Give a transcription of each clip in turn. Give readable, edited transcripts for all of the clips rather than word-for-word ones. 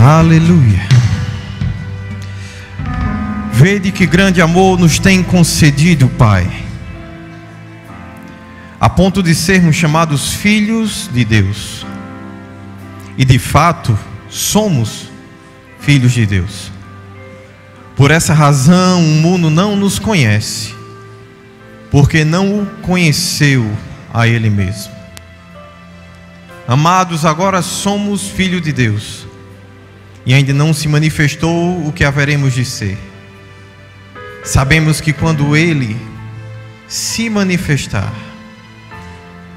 Aleluia. Vede que grande amor nos tem concedido, Pai, a ponto de sermos chamados filhos de Deus. E de fato, somos filhos de Deus. Por essa razão, o mundo não nos conhece, porque não o conheceu a Ele mesmo. Amados, agora somos filhos de Deus, e ainda não se manifestou o que haveremos de ser. Sabemos que quando Ele se manifestar,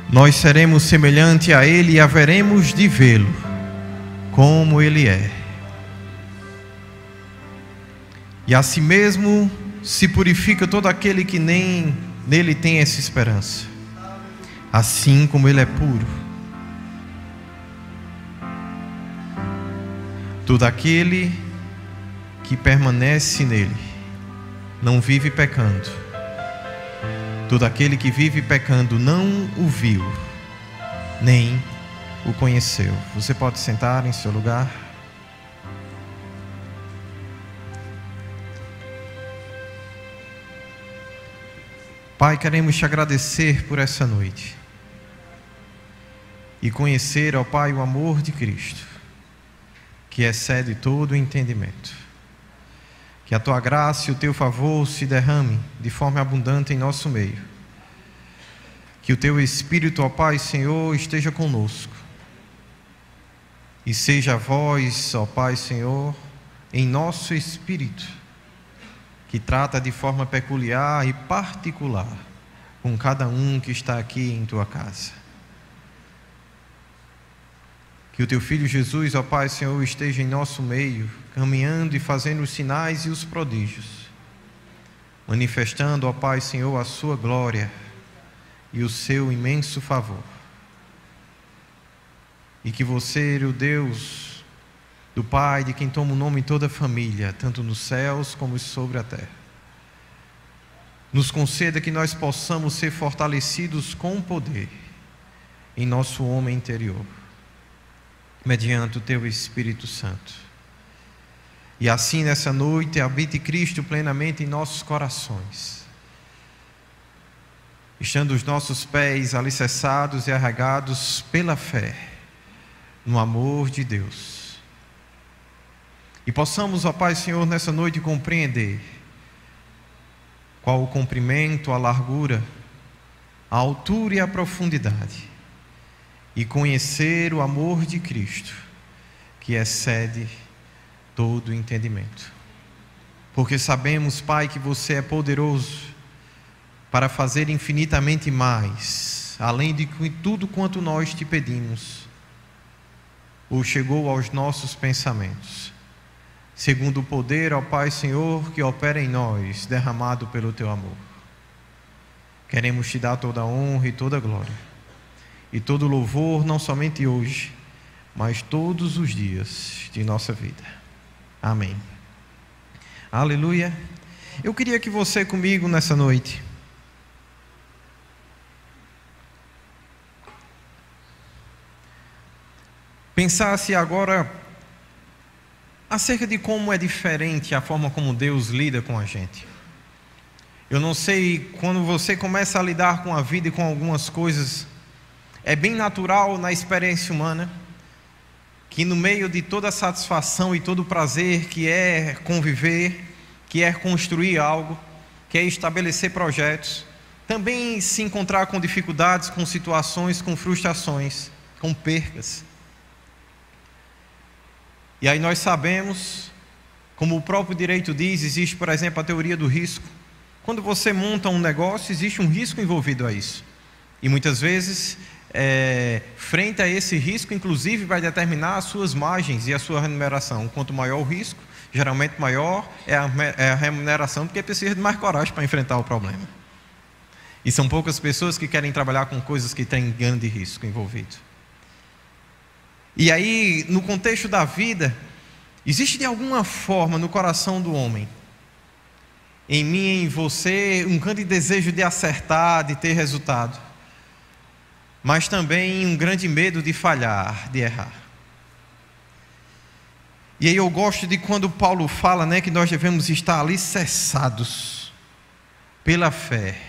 nós seremos semelhantes a Ele e haveremos de vê-lo como Ele é. E assim mesmo se purifica todo aquele que nem nele tem essa esperança, assim como Ele é puro. Todo aquele que permanece nele não vive pecando. Todo aquele que vive pecando não o viu, nem o conheceu. Você pode sentar em seu lugar. Pai, queremos te agradecer por essa noite e conhecer, ó Pai, o amor de Cristo, que excede todo o entendimento. Que a tua graça e o teu favor se derrame de forma abundante em nosso meio. Que o teu Espírito, ó Pai, Senhor, esteja conosco. E seja a voz, ó Pai, Senhor, em nosso espírito, que trata de forma peculiar e particular com cada um que está aqui em tua casa. Que o teu Filho Jesus, ó Pai, Senhor, esteja em nosso meio, caminhando e fazendo os sinais e os prodígios, manifestando, ó Pai, Senhor, a sua glória e o seu imenso favor. E que você, o Deus do Pai, de quem toma o nome toda a família, tanto nos céus como sobre a terra, nos conceda que nós possamos ser fortalecidos com poder em nosso homem interior, mediante o teu Espírito Santo. E assim nessa noite habite Cristo plenamente em nossos corações, estando os nossos pés alicerçados e arraigados pela fé no amor de Deus. E possamos, ó Pai, Senhor, nessa noite compreender qual o comprimento, a largura, a altura e a profundidade, e conhecer o amor de Cristo, que excede todo o entendimento. Porque sabemos, Pai, que você é poderoso para fazer infinitamente mais, além de tudo quanto nós te pedimos, ou chegou aos nossos pensamentos, segundo o poder, ó Pai, Senhor, que opera em nós, derramado pelo teu amor. Queremos te dar toda a honra e toda a glória, e todo louvor, não somente hoje, mas todos os dias de nossa vida. Amém. Aleluia. Eu queria que você comigo nessa noite pensasse agora acerca de como é diferente a forma como Deus lida com a gente. Eu não sei, quando você começa a lidar com a vida e com algumas coisas, é bem natural na experiência humana que no meio de toda a satisfação e todo o prazer que é conviver, que é construir algo, que é estabelecer projetos, também se encontrar com dificuldades, com situações, com frustrações, com percas. E aí nós sabemos, como o próprio direito diz, existe, por exemplo, a teoria do risco. Quando você monta um negócio, existe um risco envolvido a isso. E muitas vezes, frente a esse risco, inclusive, vai determinar as suas margens e a sua remuneração. Quanto maior o risco, geralmente maior é a remuneração, porque precisa de mais coragem para enfrentar o problema. E são poucas pessoas que querem trabalhar com coisas que têm grande risco envolvido. E aí, no contexto da vida, existe de alguma forma no coração do homem, em mim e em você, um grande desejo de acertar, de ter resultado, mas também um grande medo de falhar, de errar. E aí eu gosto de quando Paulo fala, né, que nós devemos estar alicerçados pela fé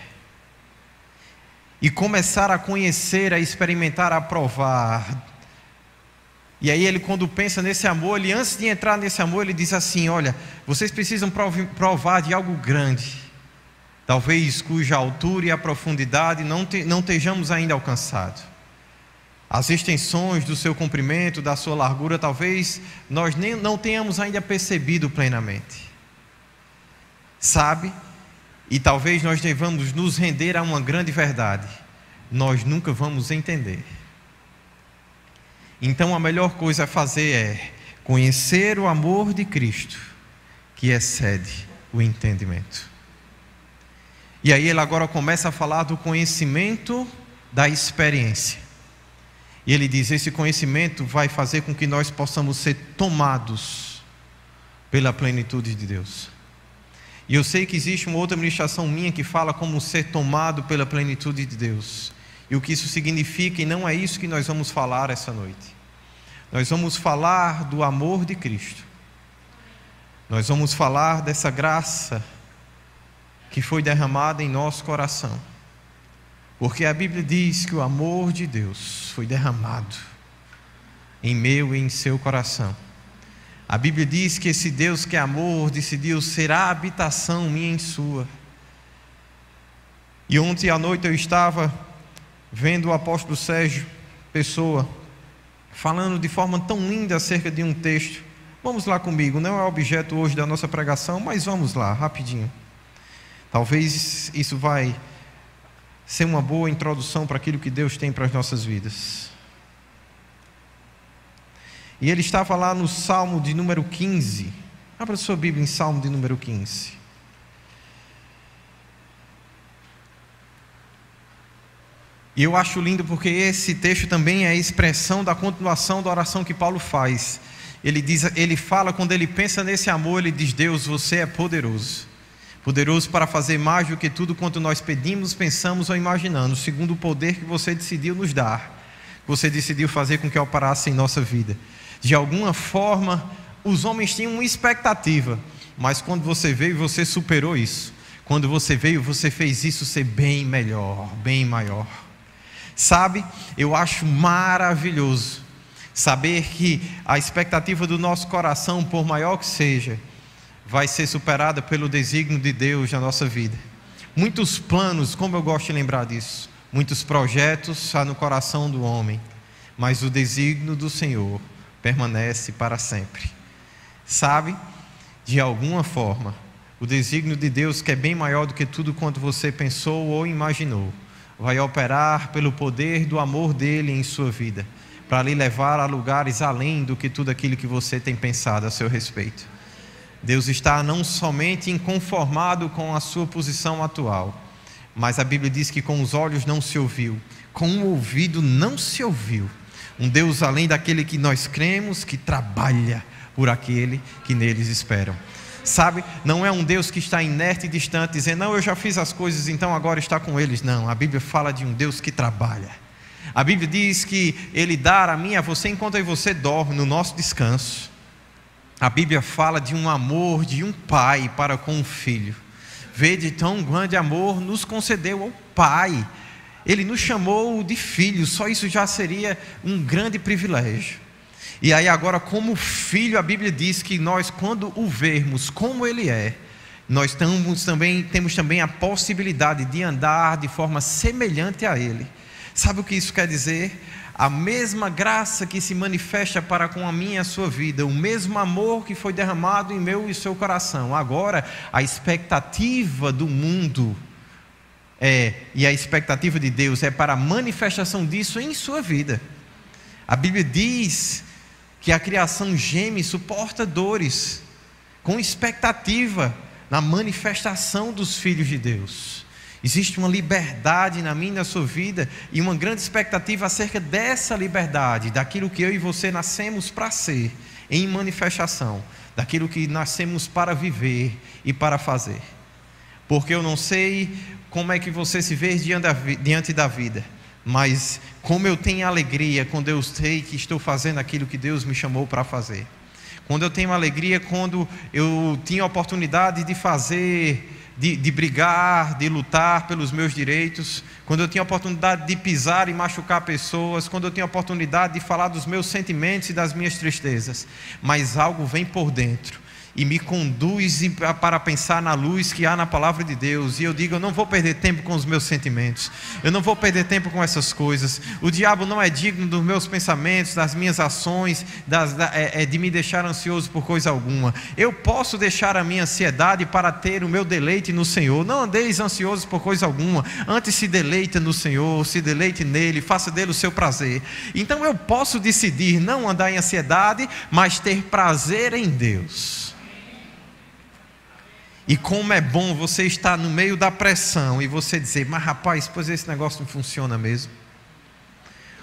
e começar a conhecer, a experimentar, a provar. E aí ele, quando pensa nesse amor, ele, antes de entrar nesse amor, ele diz assim: olha, vocês precisam provar de algo grande, talvez cuja altura e a profundidade não estejamos ainda alcançado. As extensões do seu comprimento, da sua largura, talvez nós não tenhamos ainda percebido plenamente. Sabe? E talvez nós devamos nos render a uma grande verdade: nós nunca vamos entender. Então a melhor coisa a fazer é conhecer o amor de Cristo, que excede o entendimento. E aí ele agora começa a falar do conhecimento da experiência. E ele diz: esse conhecimento vai fazer com que nós possamos ser tomados pela plenitude de Deus. E eu sei que existe uma outra ministração minha que fala como ser tomado pela plenitude de Deus, e o que isso significa, e não é isso que nós vamos falar essa noite. Nós vamos falar do amor de Cristo. Nós vamos falar dessa graça que foi derramada em nosso coração. Porque a Bíblia diz que o amor de Deus foi derramado em meu e em seu coração. A Bíblia diz que esse Deus que é amor decidiu ser a habitação minha e sua. E ontem à noite eu estava vendo o apóstolo Sérgio Pessoa falando de forma tão linda acerca de um texto. Vamos lá comigo, não é objeto hoje da nossa pregação, mas vamos lá, rapidinho. Talvez isso vai ser uma boa introdução para aquilo que Deus tem para as nossas vidas. E ele estava lá no Salmo de número 15. Abra sua Bíblia em Salmo de número 15. E eu acho lindo porque esse texto também é a expressão da continuação da oração que Paulo faz. Ele fala, quando ele pensa nesse amor, ele diz: Deus, você é poderoso. Poderoso para fazer mais do que tudo quanto nós pedimos, pensamos ou imaginamos, segundo o poder que você decidiu nos dar, que você decidiu fazer com que operasse em nossa vida. De alguma forma, os homens tinham uma expectativa, mas quando você veio, você superou isso. Quando você veio, você fez isso ser bem melhor, bem maior. Sabe, eu acho maravilhoso saber que a expectativa do nosso coração, por maior que seja, vai ser superada pelo desígnio de Deus na nossa vida. Muitos planos, como eu gosto de lembrar disso, muitos projetos há no coração do homem, mas o desígnio do Senhor permanece para sempre. Sabe, de alguma forma, o desígnio de Deus, que é bem maior do que tudo quanto você pensou ou imaginou, vai operar pelo poder do amor dele em sua vida, para lhe levar a lugares além do que tudo aquilo que você tem pensado a seu respeito. Deus está não somente inconformado com a sua posição atual, mas a Bíblia diz que com os olhos não se ouviu, com o ouvido não se ouviu. Um Deus além daquele que nós cremos, que trabalha por aquele que neles esperam. Sabe, não é um Deus que está inerte e distante, dizendo: não, eu já fiz as coisas, então agora está com eles. Não, a Bíblia fala de um Deus que trabalha. A Bíblia diz que Ele dá a mim e a você enquanto aí você dorme, no nosso descanso. A Bíblia fala de um amor de um pai para com um filho. Vede, tão grande amor nos concedeu ao Pai. Ele nos chamou de filhos, só isso já seria um grande privilégio. E aí agora, como filho, a Bíblia diz que nós, quando o vermos como Ele é, nós temos também a possibilidade de andar de forma semelhante a Ele. Sabe o que isso quer dizer? A mesma graça que se manifesta para com a minha e a sua vida, o mesmo amor que foi derramado em meu e seu coração. Agora, a expectativa do mundo e a expectativa de Deus é para a manifestação disso em sua vida. A Bíblia diz que a criação geme e suporta dores, com expectativa na manifestação dos filhos de Deus. Existe uma liberdade na minha e na sua vida, e uma grande expectativa acerca dessa liberdade, daquilo que eu e você nascemos para ser, em manifestação, daquilo que nascemos para viver e para fazer. Porque eu não sei como é que você se vê diante da vida, mas como eu tenho alegria quando eu sei que estou fazendo aquilo que Deus me chamou para fazer. quando eu tenho alegria, quando eu tinha a oportunidade de fazer, de brigar, de lutar pelos meus direitos, quando eu tinha a oportunidade de pisar e machucar pessoas, quando eu tinha a oportunidade de falar dos meus sentimentos e das minhas tristezas. Mas algo vem por dentro e me conduz para pensar na luz que há na palavra de Deus, e eu digo, eu não vou perder tempo com os meus sentimentos, eu não vou perder tempo com essas coisas. O diabo não é digno dos meus pensamentos, das minhas ações, de me deixar ansioso por coisa alguma. Eu posso deixar a minha ansiedade para ter o meu deleite no Senhor. Não andeis ansiosos por coisa alguma, antes se deleita no Senhor, se deleite nele, faça dele o seu prazer. Então eu posso decidir não andar em ansiedade, mas ter prazer em Deus. E como é bom você estar no meio da pressão e você dizer, mas rapaz, pois esse negócio não funciona mesmo.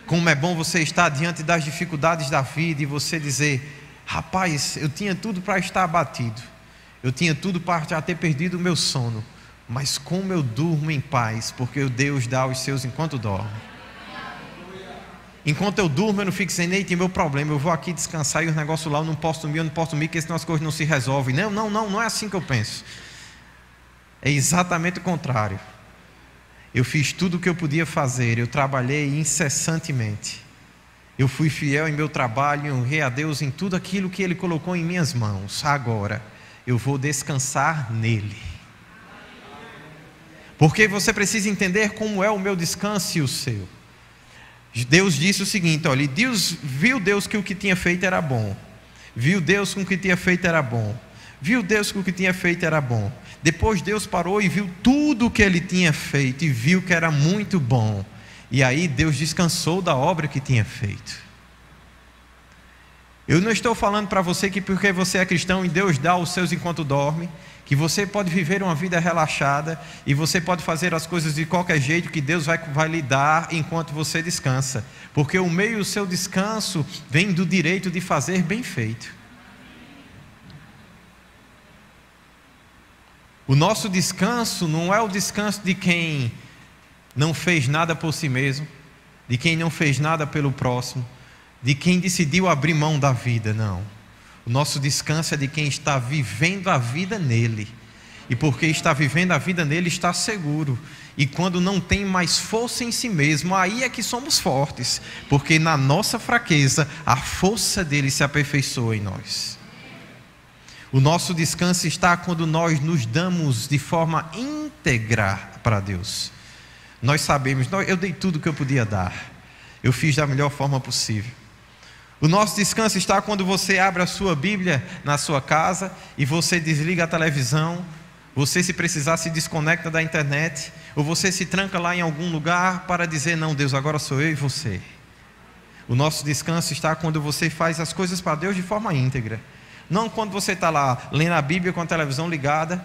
Como é bom você estar diante das dificuldades da vida e você dizer, rapaz, eu tinha tudo para estar abatido, eu tinha tudo para já ter perdido o meu sono, mas como eu durmo em paz, porque Deus dá os seus enquanto dorme. Enquanto eu durmo, eu não fico dizendo, ei, tem meu problema, eu vou aqui descansar e os negócios lá, eu não posso dormir, porque senão as coisas não se resolvem. Não é assim que eu penso. É exatamente o contrário. Eu fiz tudo o que eu podia fazer, eu trabalhei incessantemente. Eu fui fiel em meu trabalho e honrei a Deus em tudo aquilo que Ele colocou em minhas mãos. Agora, eu vou descansar nele. Porque você precisa entender como é o meu descanso e o seu. Deus disse o seguinte, olha, viu Deus que o que tinha feito era bom. Viu Deus que o que tinha feito era bom. Viu Deus que o que tinha feito era bom. Depois Deus parou e viu tudo o que Ele tinha feito e viu que era muito bom. E aí Deus descansou da obra que tinha feito. Eu não estou falando para você que porque você é cristão e Deus dá os seus enquanto dorme, que você pode viver uma vida relaxada e você pode fazer as coisas de qualquer jeito que Deus vai lhe dar enquanto você descansa. Porque o meio do seu descanso vem do direito de fazer bem feito. O nosso descanso não é o descanso de quem não fez nada por si mesmo, de quem não fez nada pelo próximo, de quem decidiu abrir mão da vida, não. O nosso descanso é de quem está vivendo a vida nele. E porque está vivendo a vida nele, está seguro. E quando não tem mais força em si mesmo, aí é que somos fortes. Porque na nossa fraqueza, a força dele se aperfeiçoa em nós. O nosso descanso está quando nós nos damos de forma íntegra para Deus. Nós sabemos, eu dei tudo o que eu podia dar. Eu fiz da melhor forma possível. O nosso descanso está quando você abre a sua Bíblia na sua casa e você desliga a televisão, você, se precisar, se desconecta da internet, ou você se tranca lá em algum lugar para dizer, não, Deus, agora sou eu e você. O nosso descanso está quando você faz as coisas para Deus de forma íntegra. Não quando você está lá lendo a Bíblia com a televisão ligada,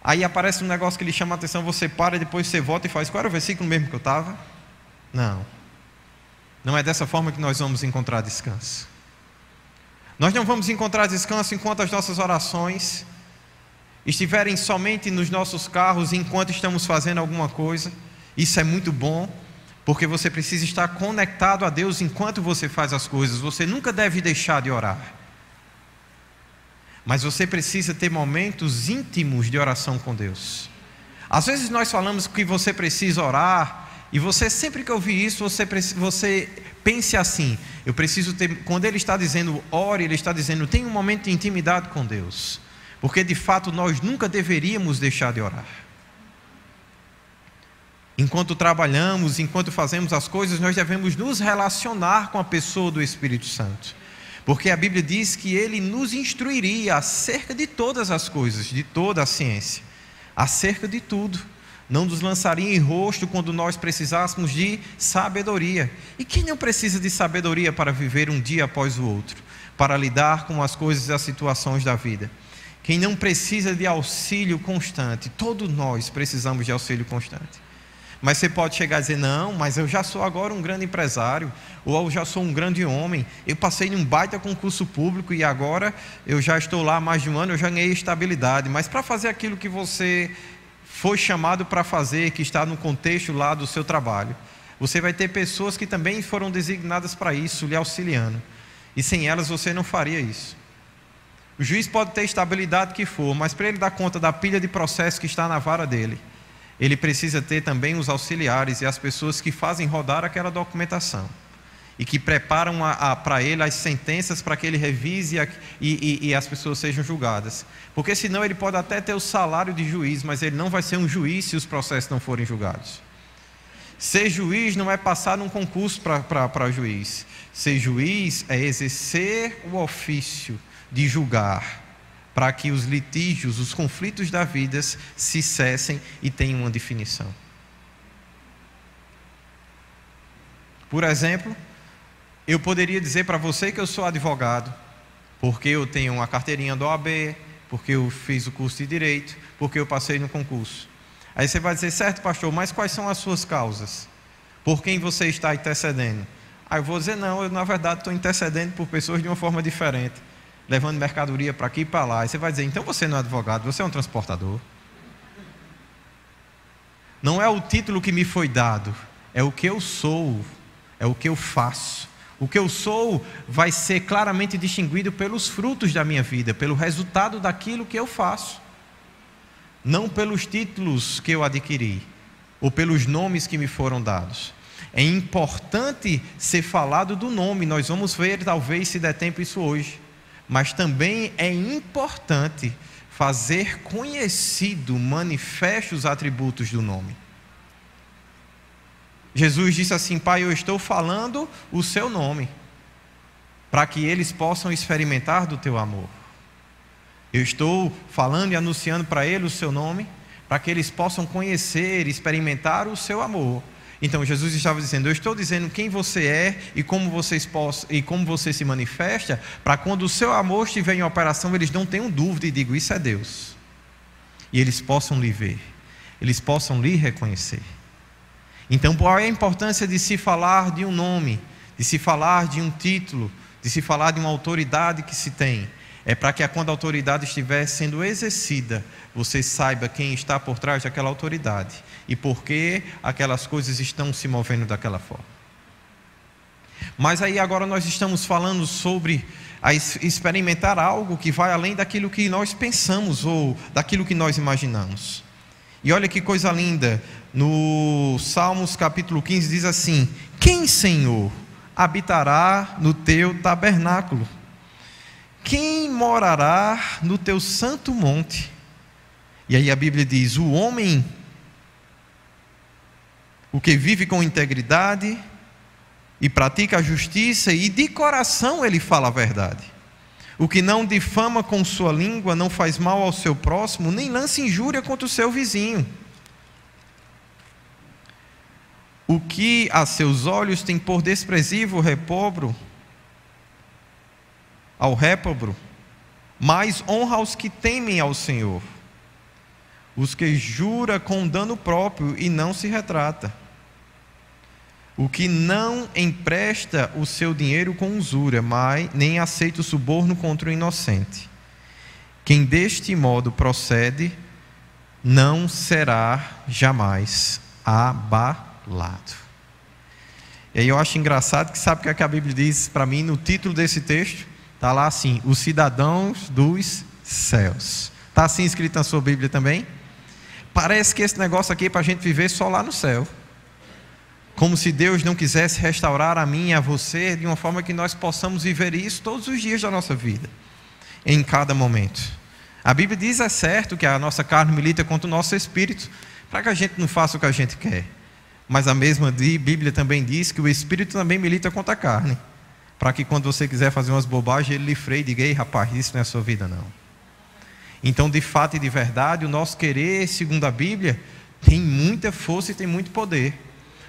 aí aparece um negócio que lhe chama a atenção, você para, depois você volta e faz, qual era o versículo mesmo que eu estava? Não é dessa forma que nós vamos encontrar descanso. Nós não vamos encontrar descanso enquanto as nossas orações estiverem somente nos nossos carros enquanto estamos fazendo alguma coisa. Isso é muito bom, porque você precisa estar conectado a Deus enquanto você faz as coisas. Você nunca deve deixar de orar. Mas você precisa ter momentos íntimos de oração com Deus. Às vezes nós falamos que você precisa orar, e você, sempre que ouvir isso, você pense assim, eu preciso ter, quando ele está dizendo ore, ele está dizendo, tenha um momento de intimidade com Deus, porque de fato nós nunca deveríamos deixar de orar. Enquanto trabalhamos, enquanto fazemos as coisas, nós devemos nos relacionar com a pessoa do Espírito Santo, porque a Bíblia diz que ele nos instruiria acerca de todas as coisas, de toda a ciência, acerca de tudo. Não nos lançaria em rosto quando nós precisássemos de sabedoria. E quem não precisa de sabedoria para viver um dia após o outro, para lidar com as coisas e as situações da vida? Quem não precisa de auxílio constante? Todos nós precisamos de auxílio constante. Mas você pode chegar e dizer, não, mas eu já sou agora um grande empresário, ou eu já sou um grande homem, eu passei num baita concurso público e agora eu já estou lá há mais de um ano, eu já ganhei estabilidade. Mas para fazer aquilo que você foi chamado para fazer, que está no contexto lá do seu trabalho, você vai ter pessoas que também foram designadas para isso, lhe auxiliando. E sem elas você não faria isso. O juiz pode ter a estabilidade que for, mas para ele dar conta da pilha de processo que está na vara dele, ele precisa ter também os auxiliares e as pessoas que fazem rodar aquela documentação e que preparam para ele as sentenças para que ele revise e as pessoas sejam julgadas. Porque senão ele pode até ter o salário de juiz, mas ele não vai ser um juiz se os processos não forem julgados. Ser juiz não é passar num concurso para juiz. Ser juiz é exercer o ofício de julgar, para que os litígios, os conflitos da vida se cessem e tenham uma definição. Por exemplo, eu poderia dizer para você que eu sou advogado, porque eu tenho uma carteirinha da OAB, porque eu fiz o curso de Direito, porque eu passei no concurso. Aí você vai dizer, certo, pastor, mas quais são as suas causas? Por quem você está intercedendo? Aí eu vou dizer, não, eu na verdade estou intercedendo por pessoas de uma forma diferente, levando mercadoria para aqui e para lá. Aí você vai dizer, então você não é advogado, você é um transportador. Não é o título que me foi dado, é o que eu sou, é o que eu faço. O que eu sou vai ser claramente distinguido pelos frutos da minha vida, pelo resultado daquilo que eu faço. Não pelos títulos que eu adquiri, ou pelos nomes que me foram dados. É importante ser falado do nome, nós vamos ver talvez se der tempo isso hoje. Mas também é importante fazer conhecido, manifestos os atributos do nome. Jesus disse assim, Pai, eu estou falando o seu nome, para que eles possam experimentar do teu amor. Eu estou falando e anunciando para eles o seu nome, para que eles possam conhecer, experimentar o seu amor. Então Jesus estava dizendo, eu estou dizendo quem você é e como você se manifesta, para quando o seu amor estiver em operação, eles não tenham dúvida e digam, isso é Deus. E eles possam lhe ver, eles possam lhe reconhecer. Então qual é a importância de se falar de um nome, de se falar de um título, de se falar de uma autoridade que se tem? É para que quando a autoridade estiver sendo exercida, você saiba quem está por trás daquela autoridade e por que aquelas coisas estão se movendo daquela forma. Mas aí agora nós estamos falando sobre experimentar algo que vai além daquilo que nós pensamos ou daquilo que nós imaginamos. E olha que coisa linda, no Salmos capítulo 15 diz assim, quem, Senhor, habitará no teu tabernáculo? Quem morará no teu santo monte? E aí a Bíblia diz, o homem, o que vive com integridade e pratica a justiça e de coração ele fala a verdade. O que não difama com sua língua, não faz mal ao seu próximo, nem lança injúria contra o seu vizinho. O que a seus olhos tem por desprezível ao réprobo, mas honra aos que temem ao Senhor, os que jura com dano próprio e não se retrata, o que não empresta o seu dinheiro com usura, mas nem aceita o suborno contra o inocente. Quem deste modo procede, não será jamais abalado. E aí eu acho engraçado que sabe o que a Bíblia diz para mim no título desse texto? Está lá assim, os cidadãos dos céus. Está assim escrito na sua Bíblia também? Parece que esse negócio aqui é para a gente viver só lá no céu. Como se Deus não quisesse restaurar a mim e a você de uma forma que nós possamos viver isso todos os dias da nossa vida, em cada momento. A Bíblia diz, é certo, que a nossa carne milita contra o nosso espírito, para que a gente não faça o que a gente quer. Mas a mesma Bíblia também diz que o espírito também milita contra a carne, para que quando você quiser fazer umas bobagens, ele lhe freie e diga, ei rapaz, isso não é a sua vida não. Então de fato e de verdade, o nosso querer, segundo a Bíblia, tem muita força e tem muito poder.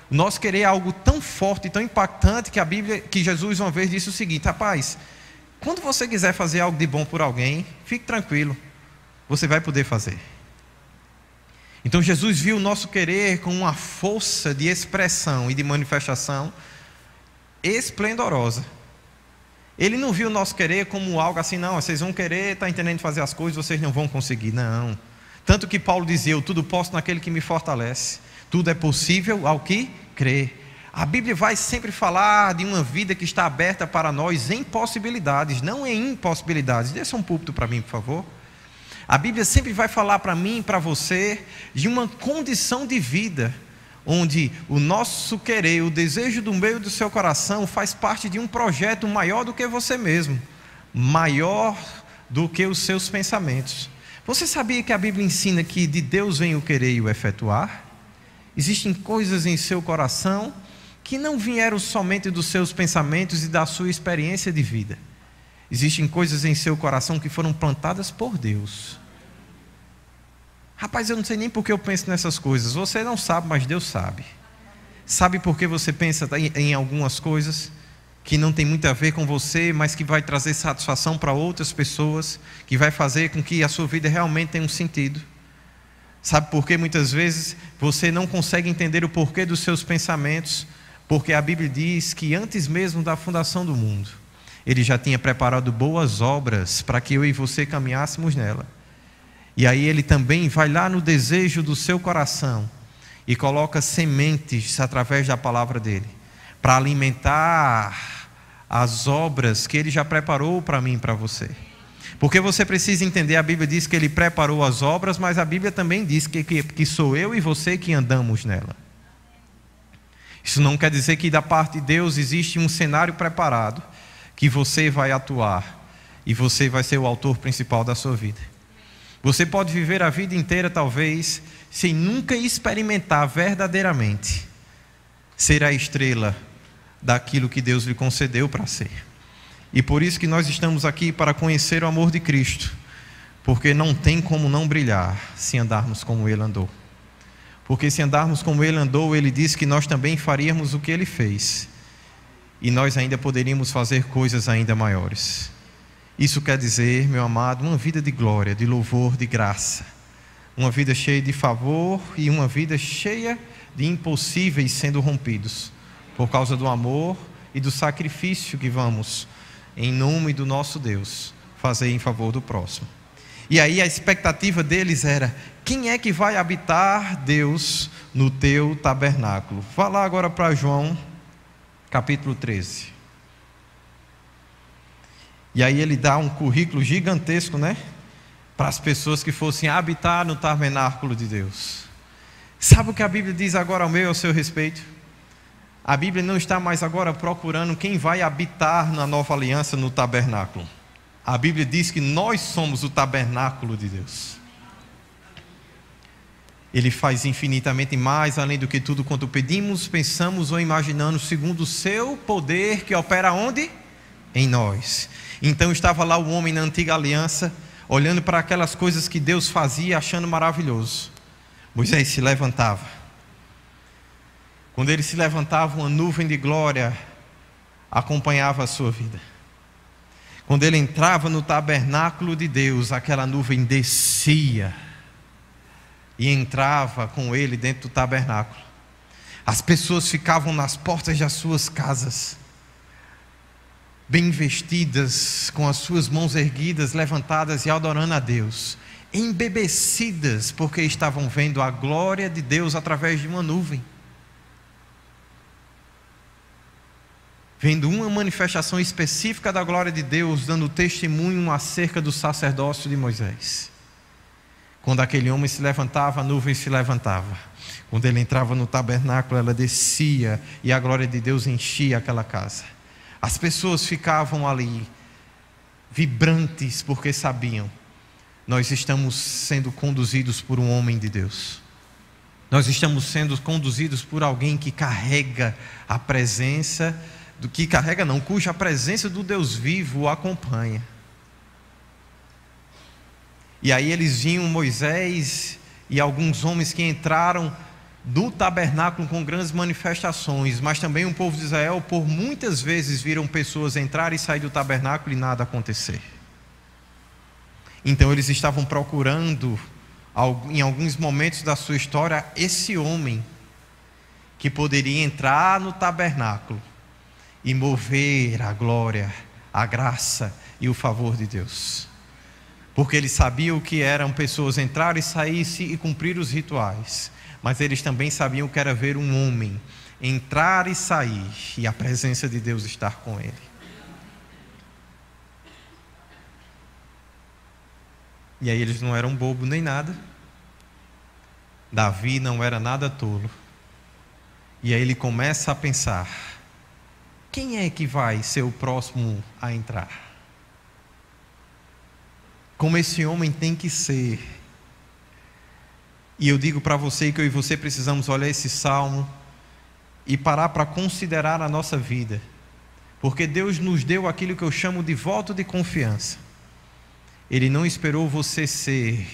O nosso querer é algo tão forte e tão impactante que Jesus uma vez disse o seguinte, rapaz, quando você quiser fazer algo de bom por alguém, fique tranquilo, você vai poder fazer. Então Jesus viu o nosso querer com uma força de expressão e de manifestação esplendorosa. Ele não viu o nosso querer como algo assim, não, vocês vão querer, está entendendo fazer as coisas, vocês não vão conseguir, não. Tanto que Paulo dizia, eu tudo posso naquele que me fortalece. Tudo é possível ao que crê. A Bíblia vai sempre falar de uma vida que está aberta para nós em possibilidades, não em impossibilidades. Deixa um púlpito para mim, por favor. A Bíblia sempre vai falar para mim e para você de uma condição de vida, onde o nosso querer, o desejo do meio do seu coração faz parte de um projeto maior do que você mesmo, maior do que os seus pensamentos. Você sabia que a Bíblia ensina que de Deus vem o querer e o efetuar? Existem coisas em seu coração que não vieram somente dos seus pensamentos e da sua experiência de vida. Existem coisas em seu coração que foram plantadas por Deus. Rapaz, eu não sei nem por que eu penso nessas coisas. Você não sabe, mas Deus sabe. Sabe por que você pensa em algumas coisas que não tem muito a ver com você, mas que vai trazer satisfação para outras pessoas, que vai fazer com que a sua vida realmente tenha um sentido? Sabe por que muitas vezes você não consegue entender o porquê dos seus pensamentos? Porque a Bíblia diz que antes mesmo da fundação do mundo, Ele já tinha preparado boas obras para que eu e você caminhássemos nela. E aí Ele também vai lá no desejo do seu coração e coloca sementes através da palavra dEle, para alimentar as obras que Ele já preparou para mim e para você. Porque você precisa entender, a Bíblia diz que Ele preparou as obras, mas a Bíblia também diz que sou eu e você que andamos nela. Isso não quer dizer que da parte de Deus existe um cenário preparado, que você vai atuar e você vai ser o autor principal da sua vida. Você pode viver a vida inteira talvez sem nunca experimentar verdadeiramente ser a estrela daquilo que Deus lhe concedeu para ser. E por isso que nós estamos aqui, para conhecer o amor de Cristo, porque não tem como não brilhar se andarmos como Ele andou. Porque se andarmos como Ele andou, Ele disse que nós também faríamos o que Ele fez, e nós ainda poderíamos fazer coisas ainda maiores. Isso quer dizer, meu amado, uma vida de glória, de louvor, de graça, uma vida cheia de favor e uma vida cheia de impossíveis sendo rompidos, por causa do amor e do sacrifício que vamos, em nome do nosso Deus, fazer em favor do próximo. E aí a expectativa deles era: quem é que vai habitar Deus no teu tabernáculo? Vá lá agora para João, capítulo 13. E aí ele dá um currículo gigantesco, né? Para as pessoas que fossem habitar no tabernáculo de Deus. Sabe o que a Bíblia diz agora ao meu e ao seu respeito? A Bíblia não está mais agora procurando quem vai habitar na nova aliança no tabernáculo. A Bíblia diz que nós somos o tabernáculo de Deus. Ele faz infinitamente mais além do que tudo quanto pedimos, pensamos ou imaginamos, segundo o seu poder que opera onde? Em nós. Então estava lá o homem na antiga aliança, olhando para aquelas coisas que Deus fazia, achando maravilhoso. Moisés se levantava. Quando ele se levantava, uma nuvem de glória acompanhava a sua vida. Quando ele entrava no tabernáculo de Deus, aquela nuvem descia e entrava com ele dentro do tabernáculo. As pessoas ficavam nas portas das suas casas, bem vestidas, com as suas mãos erguidas, levantadas e adorando a Deus, embebecidas, porque estavam vendo a glória de Deus através de uma nuvem, vendo uma manifestação específica da glória de Deus, dando testemunho acerca do sacerdócio de Moisés. Quando aquele homem se levantava, a nuvem se levantava. Quando ele entrava no tabernáculo, ela descia e a glória de Deus enchia aquela casa. As pessoas ficavam ali, vibrantes, porque sabiam: nós estamos sendo conduzidos por um homem de Deus. Nós estamos sendo conduzidos por alguém que carrega a presença, cuja presença do Deus vivo o acompanha. E aí eles viam Moisés e alguns homens que entraram no tabernáculo com grandes manifestações, mas também o povo de Israel, por muitas vezes, viram pessoas entrar e sair do tabernáculo e nada acontecer. Então eles estavam procurando, em alguns momentos da sua história, esse homem que poderia entrar no tabernáculo e mover a glória, a graça e o favor de Deus. Porque eles sabiam que eram pessoas entrar e sair e cumprir os rituais, mas eles também sabiam que era ver um homem entrar e sair, e a presença de Deus estar com ele. E aí eles não eram bobos nem nada. Davi não era nada tolo. E aí ele começa a pensar: quem é que vai ser o próximo a entrar? Como esse homem tem que ser. E eu digo para você que eu e você precisamos olhar esse salmo e parar para considerar a nossa vida, porque Deus nos deu aquilo que eu chamo de voto de confiança. Ele não esperou você ser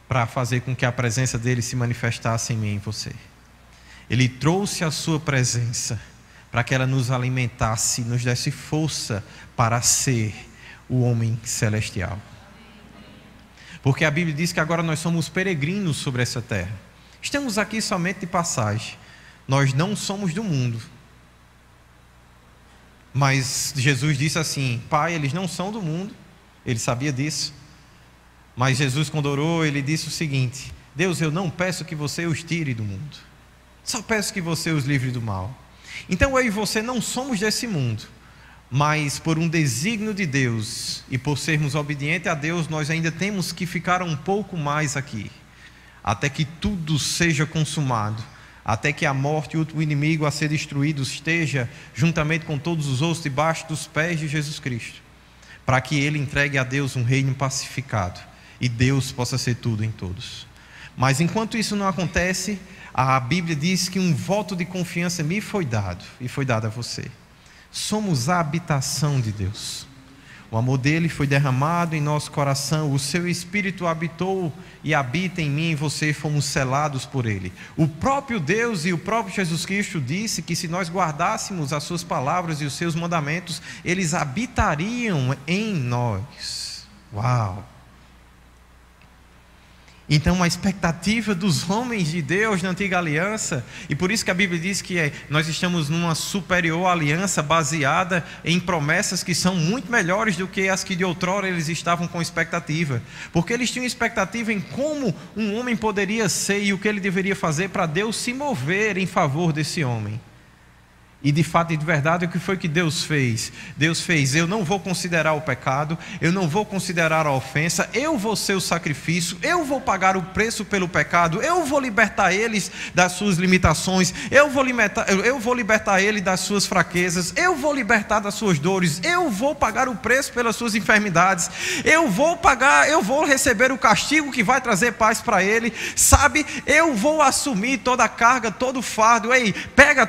para fazer com que a presença dele se manifestasse em mim e em você. Ele trouxe a sua presença para que ela nos alimentasse, nos desse força para ser o homem celestial. Porque a Bíblia diz que agora nós somos peregrinos sobre essa terra. Estamos aqui somente de passagem. Nós não somos do mundo. Mas Jesus disse assim: Pai, eles não são do mundo. Ele sabia disso. Mas Jesus, quando orou, ele disse o seguinte: Deus, eu não peço que você os tire do mundo. Só peço que você os livre do mal. Então eu e você não somos desse mundo. Mas por um desígnio de Deus e por sermos obedientes a Deus, nós ainda temos que ficar um pouco mais aqui, até que tudo seja consumado, até que a morte e o último inimigo a ser destruído esteja juntamente com todos os outros debaixo dos pés de Jesus Cristo, para que ele entregue a Deus um reino pacificado e Deus possa ser tudo em todos. Mas enquanto isso não acontece, a Bíblia diz que um voto de confiança me foi dado e foi dado a você. Somos a habitação de Deus. O amor dele foi derramado em nosso coração, o seu Espírito habitou e habita em mim e você, fomos selados por ele. O próprio Deus e o próprio Jesus Cristo disse que se nós guardássemos as suas palavras e os seus mandamentos, eles habitariam em nós. Uau! Então a expectativa dos homens de Deus na antiga aliança, e por isso que a Bíblia diz que nós estamos numa superior aliança baseada em promessas que são muito melhores do que as que de outrora eles estavam com expectativa, porque eles tinham expectativa em como um homem poderia ser e o que ele deveria fazer para Deus se mover em favor desse homem. E de fato e de verdade, o que foi que Deus fez? Deus fez: eu não vou considerar o pecado, eu não vou considerar a ofensa, eu vou ser o sacrifício, eu vou pagar o preço pelo pecado, eu vou libertar eles das suas limitações, eu vou libertar ele das suas fraquezas, eu vou libertar das suas dores, eu vou pagar o preço pelas suas enfermidades, eu vou receber o castigo que vai trazer paz para ele, sabe? Eu vou assumir toda a carga, todo o fardo. Ei, pega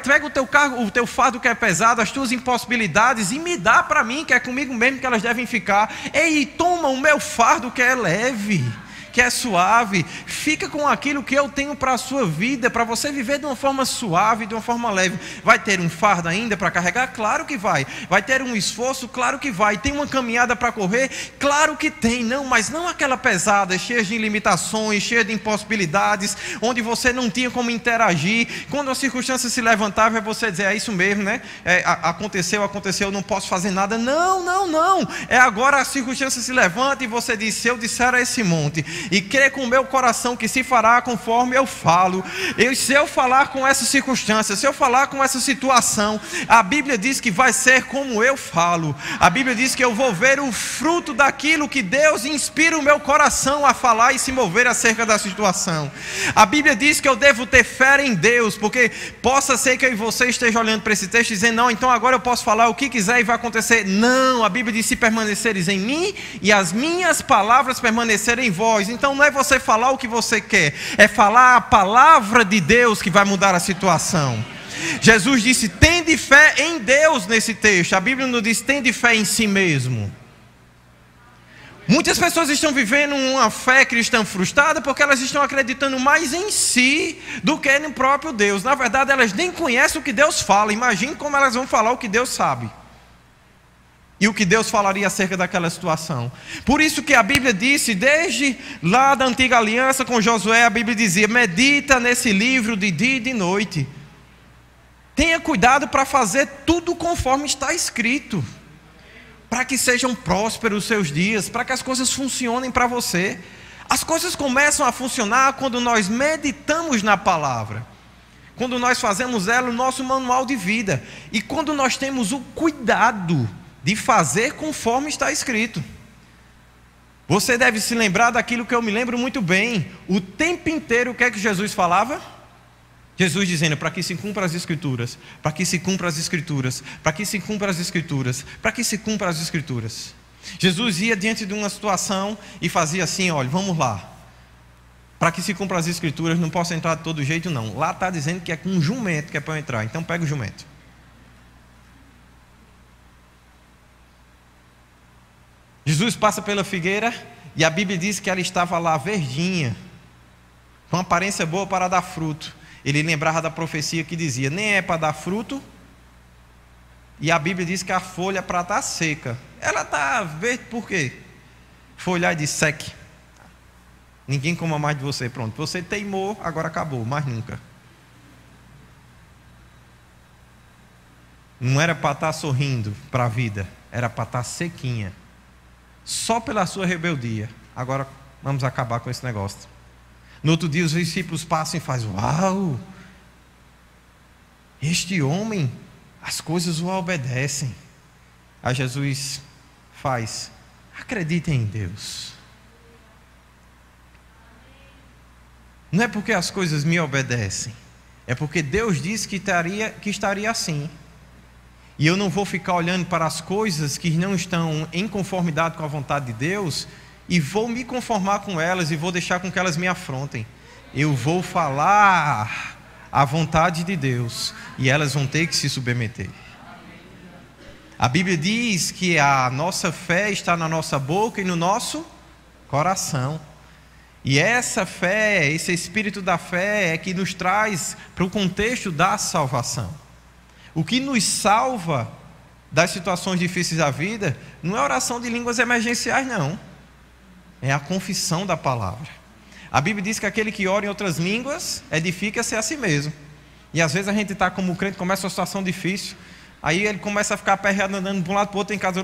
o teu fardo que é pesado, as tuas impossibilidades, e me dá para mim, que é comigo mesmo que elas devem ficar. Ei, toma o meu fardo que é leve, que é suave, fica com aquilo que eu tenho para a sua vida, para você viver de uma forma suave, de uma forma leve. Vai ter um fardo ainda para carregar? Claro que vai. Vai ter um esforço? Claro que vai. Tem uma caminhada para correr? Claro que tem. Não, mas não aquela pesada, cheia de limitações, cheia de impossibilidades, onde você não tinha como interagir. Quando a circunstância se levantava, você dizer: é isso mesmo, né? Aconteceu, não posso fazer nada. Não. É agora a circunstância se levanta e você diz: se eu disser a esse monte, e crer com o meu coração que se fará conforme eu falo, se eu falar com essa circunstância, se eu falar com essa situação, a Bíblia diz que vai ser como eu falo. A Bíblia diz que eu vou ver o fruto daquilo que Deus inspira o meu coração a falar e se mover acerca da situação. A Bíblia diz que eu devo ter fé em Deus, porque possa ser que eu e você esteja olhando para esse texto e dizendo: não, então agora eu posso falar o que quiser e vai acontecer. Não, a Bíblia diz: se permaneceres em mim e as minhas palavras permanecerem em vós. Então não é você falar o que você quer, é falar a palavra de Deus que vai mudar a situação. Jesus disse: tende fé em Deus nesse texto. A Bíblia não diz tende fé em si mesmo. Muitas pessoas estão vivendo uma fé cristã frustrada porque elas estão acreditando mais em si do que no próprio Deus. Na verdade, elas nem conhecem o que Deus fala. Imagine como elas vão falar o que Deus sabe e o que Deus falaria acerca daquela situação. Por isso que a Bíblia disse, desde lá da antiga aliança com Josué, a Bíblia dizia: medita nesse livro de dia e de noite. Tenha cuidado para fazer tudo conforme está escrito, para que sejam prósperos os seus dias, para que as coisas funcionem para você. As coisas começam a funcionar quando nós meditamos na palavra. Quando nós fazemos ela o nosso manual de vida. E quando nós temos o cuidado de fazer conforme está escrito. Você deve se lembrar daquilo que eu me lembro muito bem. O tempo inteiro o que é que Jesus falava? Jesus dizendo, para que se cumpra as Escrituras, para que se cumpra as Escrituras, para que se cumpra as Escrituras, para que se cumpra as Escrituras. Jesus ia diante de uma situação e fazia assim, olha, vamos lá. Para que se cumpra as Escrituras, não posso entrar de todo jeito não. Lá está dizendo que é com um jumento que é para eu entrar, então pega o jumento. Jesus passa pela figueira e a Bíblia diz que ela estava lá verdinha, com aparência boa para dar fruto. Ele lembrava da profecia que dizia, nem é para dar fruto, e a Bíblia diz que a folha é para estar seca. Ela está verde por quê? Folhar e diz, seque. Ninguém coma mais de você, pronto. Você teimou, agora acabou, mais nunca. Não era para estar sorrindo para a vida, era para estar sequinha. Só pela sua rebeldia. Agora vamos acabar com esse negócio. No outro dia os discípulos passam e fazem, uau! Este homem, as coisas o obedecem. Aí Jesus faz, acreditem em Deus. Não é porque as coisas me obedecem, é porque Deus disse que estaria assim. E eu não vou ficar olhando para as coisas que não estão em conformidade com a vontade de Deus e vou me conformar com elas e vou deixar com que elas me afrontem. Eu vou falar a vontade de Deus e elas vão ter que se submeter. A Bíblia diz que a nossa fé está na nossa boca e no nosso coração. E essa fé, esse espírito da fé é que nos traz para o contexto da salvação. O que nos salva das situações difíceis da vida não é oração de línguas emergenciais, não. É a confissão da palavra. A Bíblia diz que aquele que ora em outras línguas edifica-se a si mesmo. E às vezes a gente está como crente, começa uma situação difícil, aí ele começa a ficar aperreado andando de um lado para o outro em casa.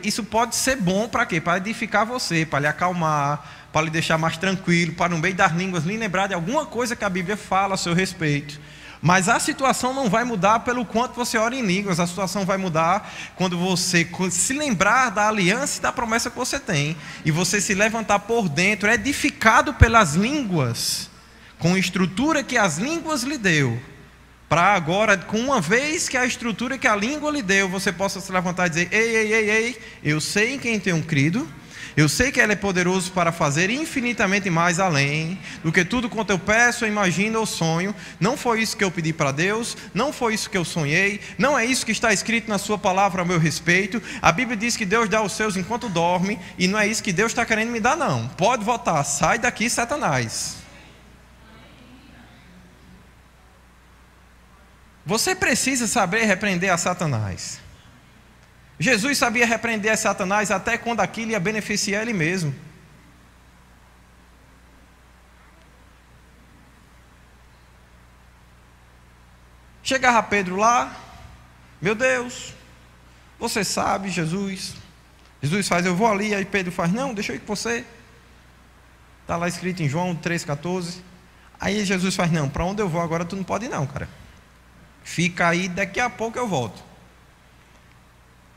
Isso pode ser bom para quê? Para edificar você, para lhe acalmar, para lhe deixar mais tranquilo, para no meio das línguas lhe lembrar de alguma coisa que a Bíblia fala a seu respeito. Mas a situação não vai mudar pelo quanto você ora em línguas. A situação vai mudar quando você se lembrar da aliança e da promessa que você tem. E você se levantar por dentro, edificado pelas línguas, com a estrutura que as línguas lhe deu. Para agora, com uma vez que a estrutura que a língua lhe deu, você possa se levantar e dizer, ei, eu sei em quem tenho crido. Eu sei que Ele é poderoso para fazer infinitamente mais além do que tudo quanto eu peço, imagino ou sonho. Não foi isso que eu pedi para Deus, não foi isso que eu sonhei, não é isso que está escrito na sua palavra a meu respeito. A Bíblia diz que Deus dá aos seus enquanto dorme, e não é isso que Deus está querendo me dar, não. Pode votar, sai daqui, Satanás. Você precisa saber repreender a Satanás. Jesus sabia repreender a Satanás até quando aquilo ia beneficiar ele mesmo. Chegava Pedro lá, meu Deus, você sabe, Jesus. Jesus faz, eu vou ali, aí Pedro faz, não, deixa eu ir com você. Está lá escrito em João 3,14. Aí Jesus faz, não, para onde eu vou agora tu não pode ir não, cara. Fica aí, daqui a pouco eu volto.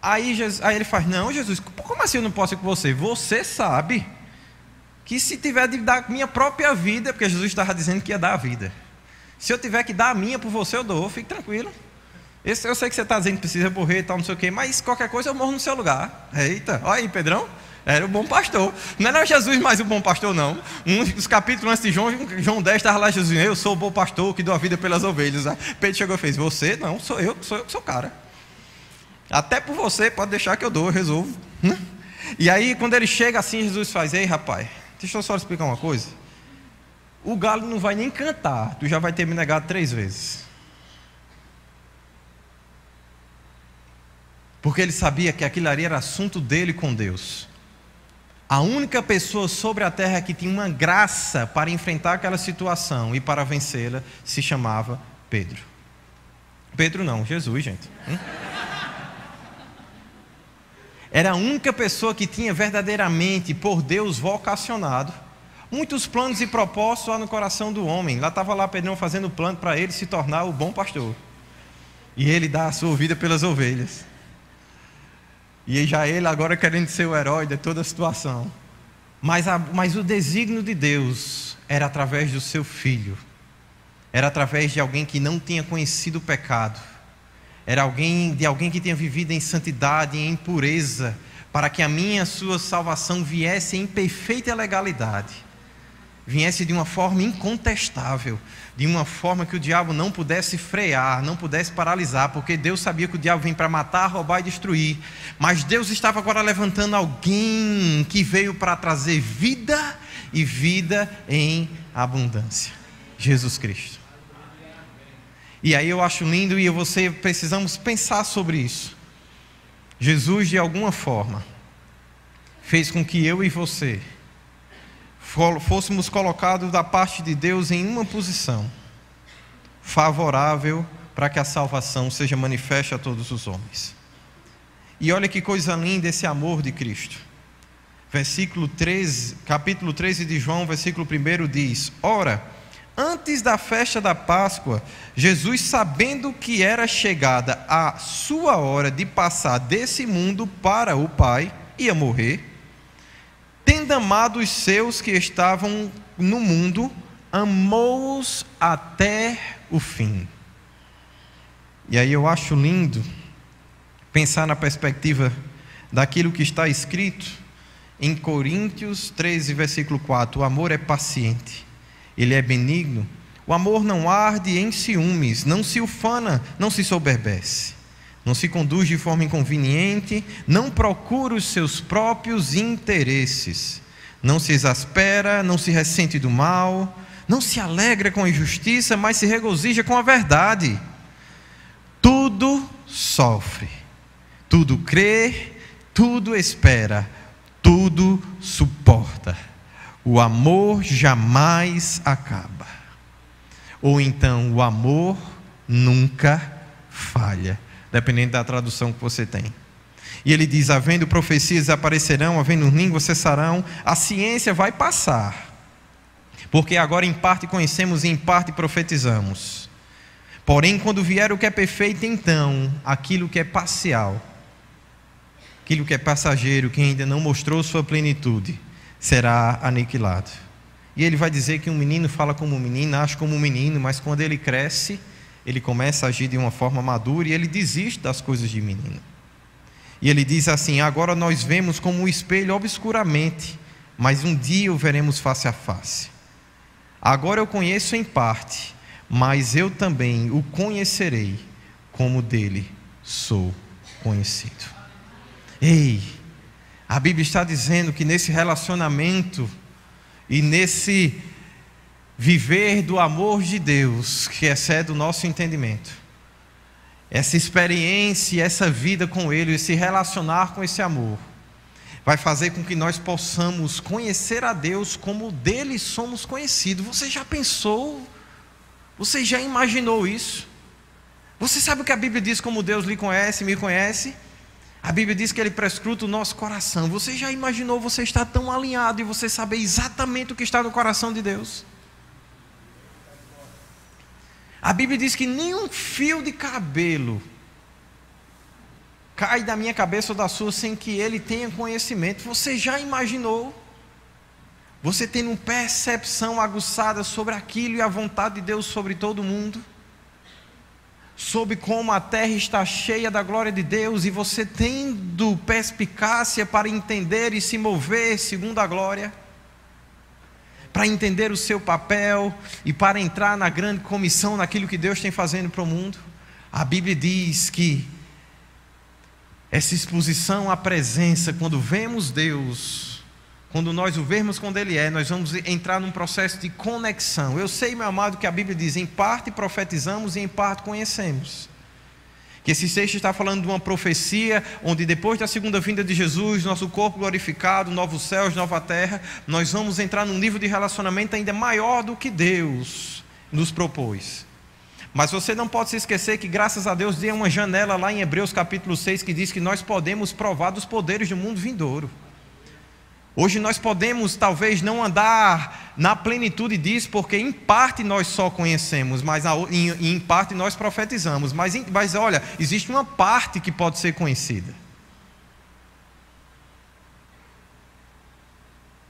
Aí ele faz, não, Jesus, como assim eu não posso ir com você? Você sabe que se tiver de dar minha própria vida, porque Jesus estava dizendo que ia dar a vida. Se eu tiver que dar a minha por você, eu dou, fique tranquilo. Eu sei que você está dizendo que precisa morrer e tal, não sei o quê, mas qualquer coisa eu morro no seu lugar. Eita, olha aí, Pedrão, era o bom pastor. Não era Jesus mais o bom pastor, não. Um dos capítulos antes de João 10, estava lá Jesus, eu sou o bom pastor que dou a vida pelas ovelhas. Pedro chegou e fez, você? Não, sou eu que sou o cara. Até por você, pode deixar que eu dou, eu resolvo. E aí, quando ele chega assim, Jesus faz, ei rapaz, deixa eu só explicar uma coisa. O galo não vai nem cantar, tu já vai ter me negado 3 vezes. Porque ele sabia que aquilo ali era assunto dele com Deus. A única pessoa sobre a terra que tinha uma graça para enfrentar aquela situação e para vencê-la, se chamava Pedro. Pedro não, Jesus, gente. Era a única pessoa que tinha verdadeiramente por Deus vocacionado. muitos planos e propósitos lá no coração do homem. Lá estava lá Pedrão fazendo plano para ele se tornar o bom pastor. E ele dá a sua vida pelas ovelhas. E já ele agora querendo ser o herói de toda a situação. Mas o desígnio de Deus era através do seu filho. Era através de alguém que não tinha conhecido o pecado. Era de alguém que tinha vivido em santidade, em pureza, para que a minha e a sua salvação viesse em perfeita legalidade. Viesse de uma forma incontestável, de uma forma que o diabo não pudesse frear, não pudesse paralisar, porque Deus sabia que o diabo vem para matar, roubar e destruir. Mas Deus estava agora levantando alguém que veio para trazer vida e vida em abundância. Jesus Cristo. E aí eu acho lindo e você precisamos pensar sobre isso. Jesus, de alguma forma, fez com que eu e você fôssemos colocados da parte de Deus em uma posição favorável para que a salvação seja manifesta a todos os homens. E olha que coisa linda esse amor de Cristo. Capítulo 13 de João, versículo 1 diz: Ora, antes da festa da Páscoa, Jesus, sabendo que era chegada a sua hora de passar desse mundo para o Pai, ia morrer, tendo amado os seus que estavam no mundo, amou-os até o fim. E aí eu acho lindo pensar na perspectiva daquilo que está escrito em Coríntios 13, versículo 4. O amor é paciente, ele é benigno, o amor não arde em ciúmes, não se ufana, não se soberbece, não se conduz de forma inconveniente, não procura os seus próprios interesses, não se exaspera, não se ressente do mal, não se alegra com a injustiça, mas se regozija com a verdade. Tudo sofre, tudo crê, tudo espera, tudo suporta. O amor jamais acaba. Ou então, o amor nunca falha, dependendo da tradução que você tem. E ele diz: havendo profecias aparecerão, havendo línguas cessarão, a ciência vai passar, porque agora em parte conhecemos e em parte profetizamos. Porém, quando vier o que é perfeito, então aquilo que é parcial, aquilo que é passageiro, que ainda não mostrou sua plenitude, será aniquilado. E ele vai dizer que um menino fala como um menino, nasce como um menino, mas quando ele cresce, ele começa a agir de uma forma madura e ele desiste das coisas de menino. E ele diz assim: agora nós vemos como um espelho obscuramente, mas um dia o veremos face a face. Agora eu conheço em parte, mas eu também o conhecerei, como dele sou conhecido. Ei, a Bíblia está dizendo que nesse relacionamento e nesse viver do amor de Deus, que excede o nosso entendimento, essa experiência, essa vida com Ele, e se relacionar com esse amor, vai fazer com que nós possamos conhecer a Deus como dele somos conhecidos. Você já pensou? Você já imaginou isso? Você sabe o que a Bíblia diz como Deus lhe conhece, me conhece? A Bíblia diz que Ele prescruta o nosso coração. Você já imaginou você estar tão alinhado e você saber exatamente o que está no coração de Deus? A Bíblia diz que nenhum fio de cabelo cai da minha cabeça ou da sua sem que Ele tenha conhecimento. Você já imaginou? Você tendo uma percepção aguçada sobre aquilo e a vontade de Deus sobre todo mundo? Sobre como a terra está cheia da glória de Deus e você tendo perspicácia para entender e se mover segundo a glória, para entender o seu papel e para entrar na grande comissão, naquilo que Deus tem fazendo para o mundo. A Bíblia diz que essa exposição à presença, quando vemos Deus, quando nós o vermos quando Ele é, nós vamos entrar num processo de conexão. Eu sei, meu amado, que a Bíblia diz: em parte profetizamos e em parte conhecemos. Que esse texto está falando de uma profecia, onde depois da segunda vinda de Jesus, nosso corpo glorificado, novos céus, nova terra, nós vamos entrar num nível de relacionamento ainda maior do que Deus nos propôs. Mas você não pode se esquecer que graças a Deus tem uma janela lá em Hebreus capítulo 6, que diz que nós podemos provar dos poderes do mundo vindouro. Hoje nós podemos talvez não andar na plenitude disso, porque em parte nós só conhecemos, mas em parte nós profetizamos. Mas olha, existe uma parte que pode ser conhecida.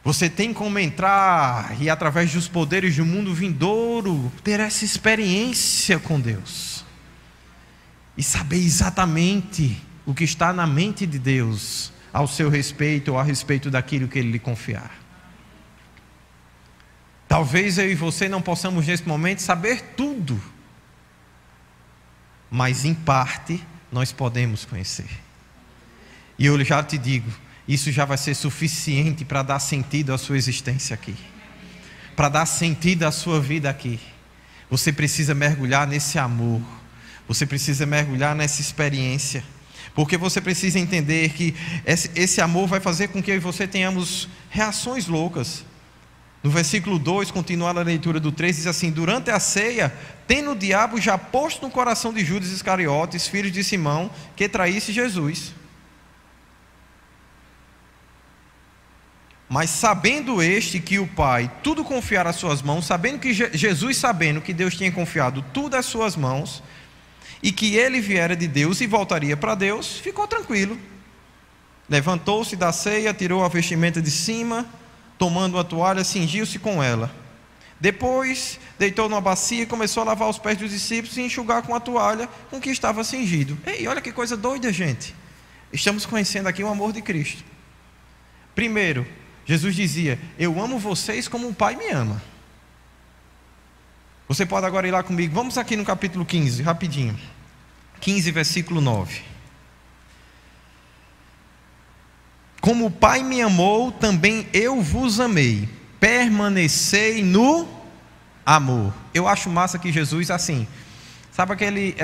Você tem como entrar e, através dos poderes do mundo vindouro, ter essa experiência com Deus e saber exatamente o que está na mente de Deus ao seu respeito ou a respeito daquilo que Ele lhe confiar. Talvez eu e você não possamos nesse momento saber tudo, mas em parte nós podemos conhecer. E eu já te digo, isso já vai ser suficiente para dar sentido à sua existência aqui, para dar sentido à sua vida aqui. Você precisa mergulhar nesse amor, você precisa mergulhar nessa experiência, porque você precisa entender que esse amor vai fazer com que eu e você tenhamos reações loucas. No versículo 2, continuando a leitura do 3, diz assim: durante a ceia, tendo o diabo já posto no coração de Judas Iscariotes, filho de Simão, que traísse Jesus. Mas sabendo este que o Pai tudo confiara às suas mãos, sabendo que Jesus, sabendo que Deus tinha confiado tudo às suas mãos, e que ele viera de Deus e voltaria para Deus, ficou tranquilo. Levantou-se da ceia, tirou a vestimenta de cima, tomando uma toalha, cingiu-se com ela. Depois, deitou numa bacia e começou a lavar os pés dos discípulos e enxugar com a toalha com que estava cingido. Ei, olha que coisa doida, gente. Estamos conhecendo aqui o amor de Cristo. Primeiro, Jesus dizia: eu amo vocês como o Pai me ama. Você pode agora ir lá comigo. Vamos aqui no capítulo 15, rapidinho. 15, versículo 9. Como o Pai me amou, também eu vos amei. Permanecei no amor. Eu acho massa que Jesus, assim, sabe aquele...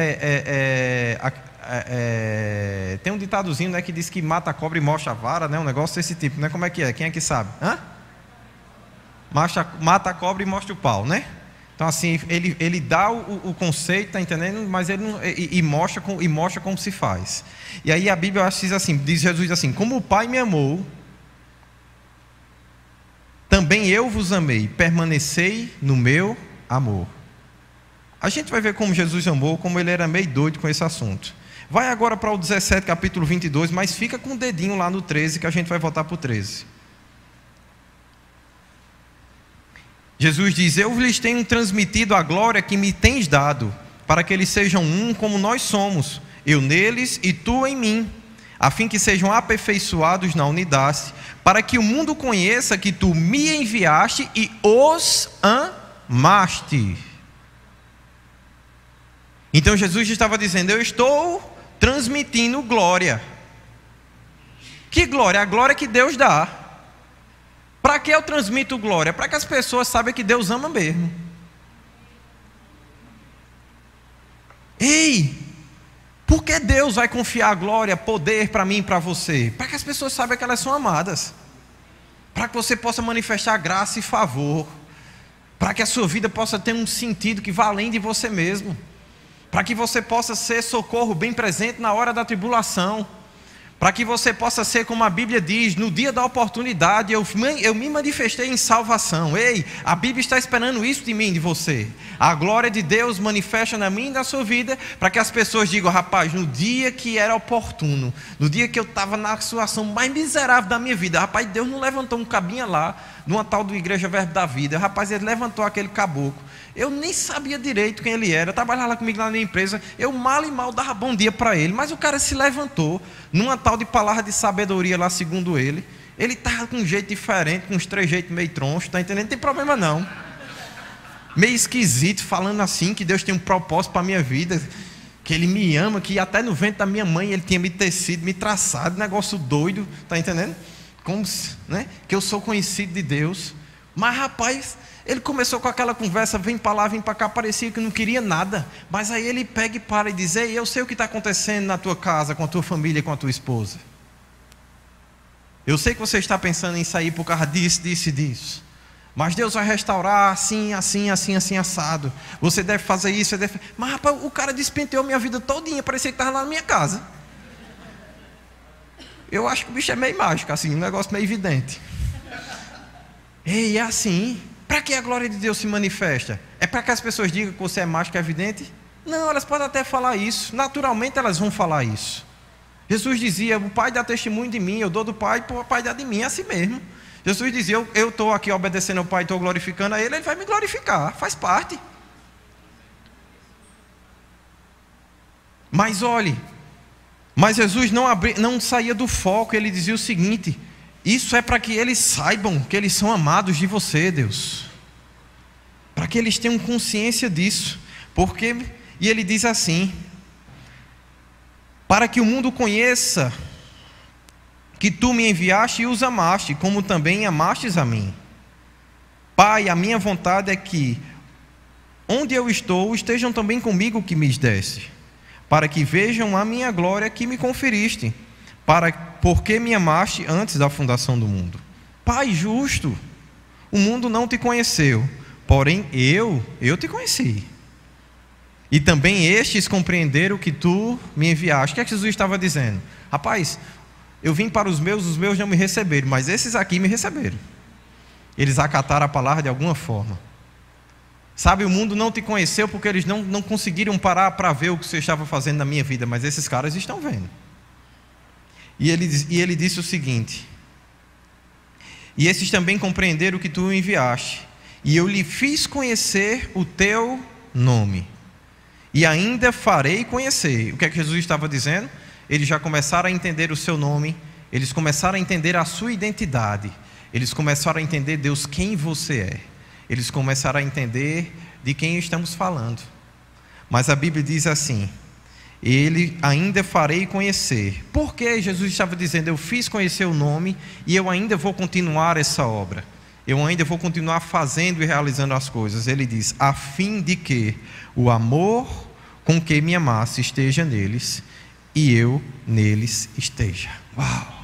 tem um ditadozinho, né, que diz que mata a cobra e mostra a vara, né? Um negócio desse tipo, né? Como é que é? Quem é que sabe? Mata a cobra e mostra o pau, né? Então, assim, ele dá o conceito, tá entendendo? Mas ele não, mostra como se faz. E aí a Bíblia diz assim, diz Jesus assim: como o Pai me amou, também eu vos amei, permanecei no meu amor. A gente vai ver como Jesus amou, como ele era meio doido com esse assunto. Vai agora para o 17, capítulo 22, mas fica com o dedinho lá no 13, que a gente vai voltar para o 13. Jesus diz: eu lhes tenho transmitido a glória que me tens dado, para que eles sejam um como nós somos, eu neles e tu em mim, a fim que sejam aperfeiçoados na unidade, para que o mundo conheça que tu me enviaste e os amaste. Então Jesus estava dizendo: eu estou transmitindo glória. Que glória? A glória que Deus dá. Para que eu transmito glória? Para que as pessoas saibam que Deus ama mesmo. Ei, por que Deus vai confiar glória, poder para mim e para você? Para que as pessoas saibam que elas são amadas. Para que você possa manifestar graça e favor. Para que a sua vida possa ter um sentido que vá além de você mesmo. Para que você possa ser socorro bem presente na hora da tribulação. Para que você possa ser, como a Bíblia diz, no dia da oportunidade, eu me manifestei em salvação. Ei, a Bíblia está esperando isso de mim e de você. A glória de Deus manifesta na minha e na sua vida, para que as pessoas digam: rapaz, no dia que era oportuno, no dia que eu estava na situação mais miserável da minha vida, rapaz, Deus não levantou um cabinha lá, numa tal do Igreja Verbo da Vida. Rapaz, ele levantou aquele caboclo. Eu nem sabia direito quem ele era, trabalhava lá comigo lá na empresa, eu mal e mal dava bom dia para ele, mas o cara se levantou, numa tal de palavra de sabedoria lá, segundo ele estava com um jeito diferente, com uns trejeitos meio troncho, tá entendendo? Não tem problema não, meio esquisito, falando assim, que Deus tem um propósito para a minha vida, que Ele me ama, que até no ventre da minha mãe Ele tinha me tecido, me traçado, negócio doido, tá entendendo? Como, né? Que eu sou conhecido de Deus, mas rapaz... Ele começou com aquela conversa, vem para lá, vem para cá, parecia que não queria nada. Mas aí ele pega e para e diz: ei, eu sei o que está acontecendo na tua casa, com a tua família, com a tua esposa. Eu sei que você está pensando em sair por causa disso, disso e disso. Mas Deus vai restaurar assim, assim, assim, assim, assado. Você deve fazer isso, você deve... Mas rapaz, o cara despenteou minha vida todinha, parecia que estava lá na minha casa. Eu acho que o bicho é meio mágico, assim, um negócio meio evidente. Ei, é assim... Para que a glória de Deus se manifesta? É para que as pessoas digam que você é mágico, é evidente? Não, elas podem até falar isso. Naturalmente elas vão falar isso. Jesus dizia, o Pai dá testemunho de mim, eu dou do Pai, o Pai dá de mim, é assim mesmo. Jesus dizia, eu estou aqui obedecendo ao Pai, estou glorificando a Ele, Ele vai me glorificar, faz parte. Mas olhe, mas Jesus não saía do foco, Ele dizia o seguinte, isso é para que eles saibam que eles são amados de você, Deus. Para que eles tenham consciência disso. E Ele diz assim, para que o mundo conheça que Tu me enviaste e os amaste, como também amastes a mim. Pai, a minha vontade é que, onde eu estou, estejam também comigo que me deste, para que vejam a minha glória que me conferiste, porque me amaste antes da fundação do mundo. Pai justo, o mundo não te conheceu, porém eu te conheci. E também estes compreenderam que Tu me enviaste. O que é que Jesus estava dizendo? Rapaz, eu vim para os meus não me receberam, mas esses aqui me receberam. Eles acataram a palavra de alguma forma. Sabe, o mundo não te conheceu porque eles não conseguiram parar para ver o que você estava fazendo na minha vida, mas esses caras estão vendo. E ele disse o seguinte, e esses também compreenderam que Tu me enviaste, e eu lhe fiz conhecer o Teu nome, e ainda farei conhecer. O que é que Jesus estava dizendo? Eles já começaram a entender o seu nome, eles começaram a entender a sua identidade, eles começaram a entender, Deus, quem você é. Eles começaram a entender de quem estamos falando. Mas a Bíblia diz assim, ele ainda farei conhecer. Por que Jesus estava dizendo, eu fiz conhecer o nome e eu ainda vou continuar essa obra? Eu ainda vou continuar fazendo e realizando as coisas. Ele diz, a fim de que o amor com que me amasse esteja neles e eu neles esteja. Uau!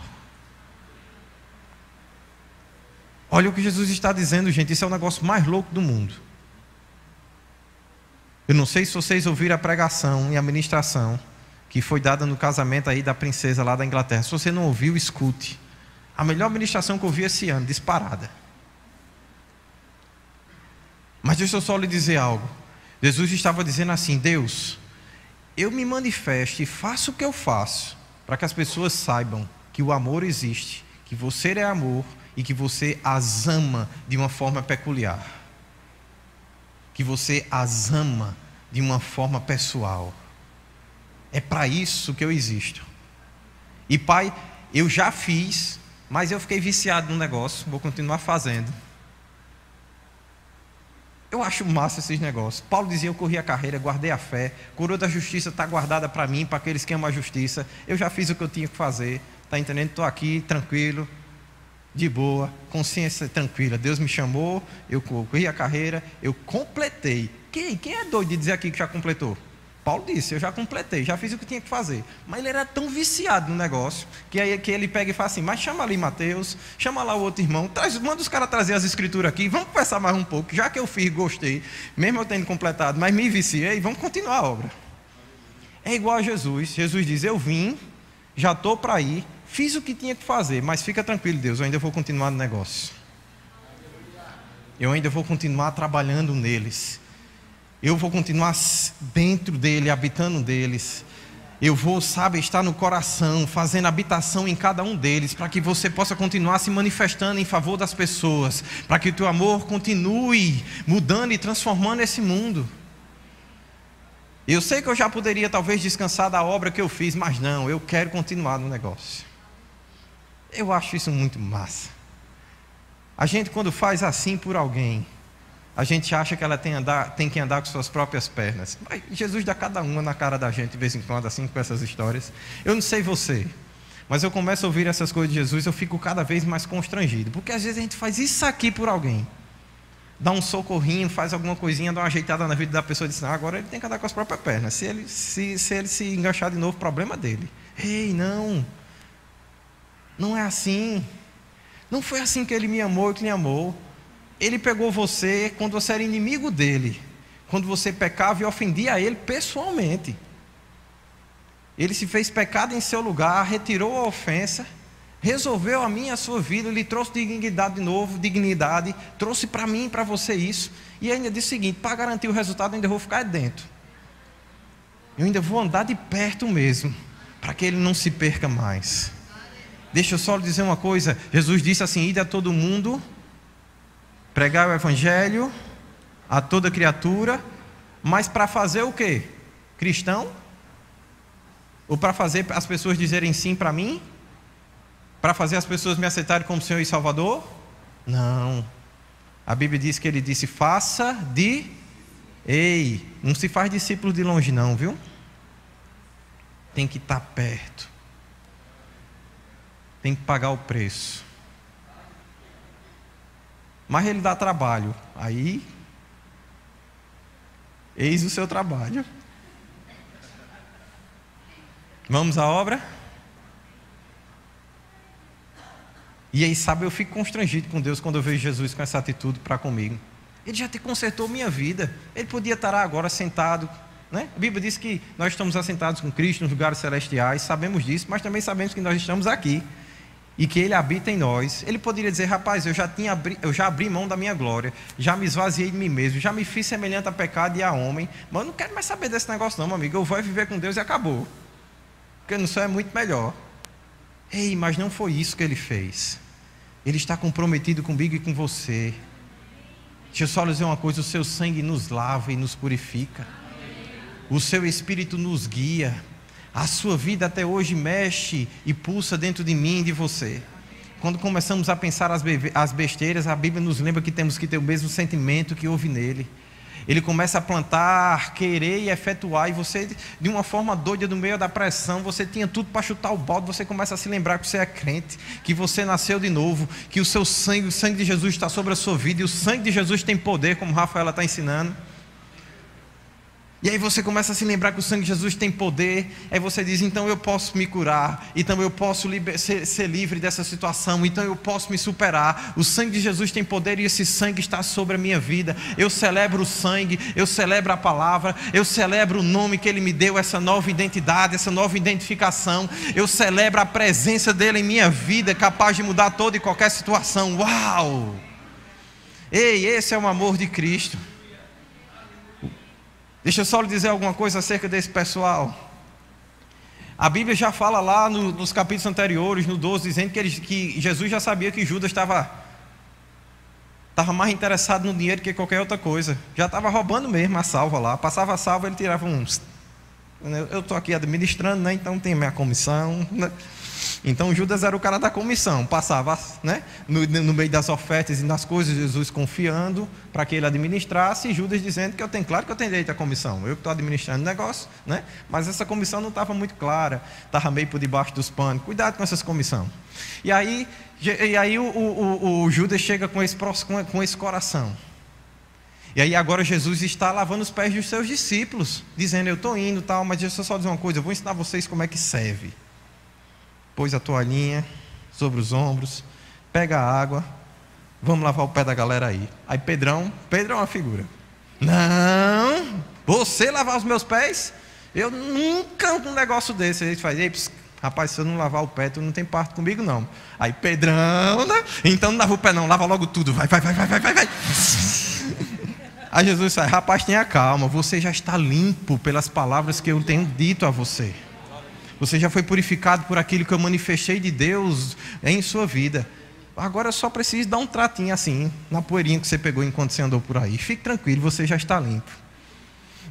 Olha o que Jesus está dizendo, gente. Isso é o negócio mais louco do mundo. Eu não sei se vocês ouviram a pregação e a ministração que foi dada no casamento aí da princesa lá da Inglaterra. Se você não ouviu, escute. A melhor ministração que eu vi esse ano, disparada. Mas deixa eu só lhe dizer algo. Jesus estava dizendo assim, Deus, eu me manifesto e faço o que eu faço para que as pessoas saibam que o amor existe, que você é amor e que você as ama de uma forma peculiar, que você as ama de uma forma pessoal. É para isso que eu existo. E Pai, eu já fiz, mas eu fiquei viciado no negócio, vou continuar fazendo. Eu acho massa esses negócios. Paulo dizia, eu corri a carreira, guardei a fé, coroa da justiça está guardada para mim, para aqueles que amam a justiça. Eu já fiz o que eu tinha que fazer, está entendendo? Estou aqui, tranquilo, de boa, consciência tranquila. Deus me chamou, eu corri a carreira, eu completei. Quem é doido de dizer aqui que já completou? Paulo disse, eu já completei, já fiz o que tinha que fazer. Mas ele era tão viciado no negócio, que ele pega e fala assim, mas chama ali Mateus, chama lá o outro irmão, manda os caras trazer as escrituras aqui, vamos conversar mais um pouco, já que eu fiz, gostei, mesmo eu tendo completado, mas me viciei, vamos continuar a obra. É igual a Jesus. Jesus diz, eu vim, já estou para ir, fiz o que tinha que fazer, mas fica tranquilo, Deus, eu ainda vou continuar no negócio. Eu ainda vou continuar trabalhando neles. Eu vou continuar dentro dele, habitando deles. Eu vou, estar no coração, fazendo habitação em cada um deles, para que você possa continuar se manifestando em favor das pessoas, para que o teu amor continue mudando e transformando esse mundo. Eu sei que eu já poderia talvez descansar da obra que eu fiz, mas não, eu quero continuar no negócio. Eu acho isso muito massa. A gente, quando faz assim por alguém, a gente acha que ela tem que andar com suas próprias pernas. Mas Jesus dá cada uma na cara da gente de vez em quando, assim, com essas histórias. Eu não sei você, mas eu começo a ouvir essas coisas de Jesus, eu fico cada vez mais constrangido. Porque às vezes a gente faz isso aqui por alguém. Dá um socorrinho, faz alguma coisinha, dá uma ajeitada na vida da pessoa e diz, agora ele tem que andar com as próprias pernas. Se ele se enganchar de novo, problema dele. Ei, não é assim. Não foi assim que ele me amou e que me amou. Ele pegou você quando você era inimigo dele, quando você pecava e ofendia a ele pessoalmente. Ele se fez pecado em seu lugar, retirou a ofensa, resolveu a minha e a sua vida, lhe trouxe dignidade de novo, trouxe para mim e para você isso, e ainda disse o seguinte: para garantir o resultado eu ainda vou ficar dentro, eu ainda vou andar de perto mesmo, para que ele não se perca mais. Deixa eu só lhe dizer uma coisa, Jesus disse assim: ide a todo mundo, pregar o evangelho a toda criatura, mas para fazer o quê? Cristão? Ou para fazer as pessoas dizerem sim para mim? Para fazer as pessoas me aceitarem como Senhor e Salvador? Não. A Bíblia diz que ele disse: faça de... Ei, não se faz discípulo de longe não, viu? Tem que estar perto. Tem que pagar o preço. Mas ele dá trabalho. Aí, eis o seu trabalho. Vamos à obra? E aí, sabe, eu fico constrangido com Deus quando eu vejo Jesus com essa atitude para comigo. Ele já te consertou minha vida. Ele podia estar agora sentado, né? A Bíblia diz que nós estamos assentados com Cristo nos lugares celestiais. Sabemos disso, mas também sabemos que nós estamos aqui e que Ele habita em nós. Ele poderia dizer: rapaz, eu já abri mão da minha glória, já me esvaziei de mim mesmo, já me fiz semelhante a pecado e a homem, mas eu não quero mais saber desse negócio não, meu amigo. Eu vou viver com Deus e acabou, porque no céu é muito melhor. Ei, mas não foi isso que Ele fez. Ele está comprometido comigo e com você. Deixa eu só lhe dizer uma coisa: o seu sangue nos lava e nos purifica, o seu Espírito nos guia. A sua vida até hoje mexe e pulsa dentro de mim e de você. Quando começamos a pensar as besteiras, a Bíblia nos lembra que temos que ter o mesmo sentimento que houve nele. Ele começa a plantar, querer e efetuar, e você, de uma forma doida, no meio da pressão, você tinha tudo para chutar o balde, você começa a se lembrar que você é crente, que você nasceu de novo, que o seu sangue, o sangue de Jesus está sobre a sua vida, e o sangue de Jesus tem poder, como Rafaela está ensinando. E aí você começa a se lembrar que o sangue de Jesus tem poder. Aí você diz: então eu posso me curar, então eu posso ser livre dessa situação, então eu posso me superar. O sangue de Jesus tem poder e esse sangue está sobre a minha vida. Eu celebro o sangue, eu celebro a palavra, eu celebro o nome que Ele me deu, essa nova identidade, essa nova identificação. Eu celebro a presença dEle em minha vida, capaz de mudar toda e qualquer situação. Uau! Ei, esse é o amor de Cristo. Deixa eu só lhe dizer alguma coisa acerca desse pessoal. A Bíblia já fala lá nos capítulos anteriores, no 12, dizendo que Jesus já sabia que Judas estava mais interessado no dinheiro que qualquer outra coisa. Já estava roubando mesmo a salva lá. Passava a salva, ele tirava uns... Eu estou aqui administrando, né? Então tem minha comissão, né? Então Judas era o cara da comissão, passava, né, no meio das ofertas e nas coisas, Jesus confiando para que ele administrasse, e Judas dizendo que claro que eu tenho direito à comissão, eu que estou administrando o negócio, né? Mas essa comissão não estava muito clara, estava meio por debaixo dos panos. Cuidado com essas comissões. E aí o Judas chega com esse coração. E aí agora Jesus está lavando os pés dos seus discípulos, dizendo: eu estou indo, tal, mas deixa eu só dizer uma coisa, eu vou ensinar vocês como é que serve. Pôs a toalhinha sobre os ombros, pega a água, vamos lavar o pé da galera aí. Aí Pedrão é uma figura. Não, você lavar os meus pés? Eu nunca um negócio desse. Aí ele faz: ei, rapaz, se eu não lavar o pé, tu não tem parte comigo não. Aí Pedrão, né? Então não lava o pé não, lava logo tudo, vai. Aí Jesus sai: rapaz, tenha calma, você já está limpo pelas palavras que eu tenho dito a você. Você já foi purificado por aquilo que eu manifestei de Deus em sua vida. Agora eu só preciso dar um tratinho assim, na poeirinha que você pegou enquanto você andou por aí. Fique tranquilo, você já está limpo.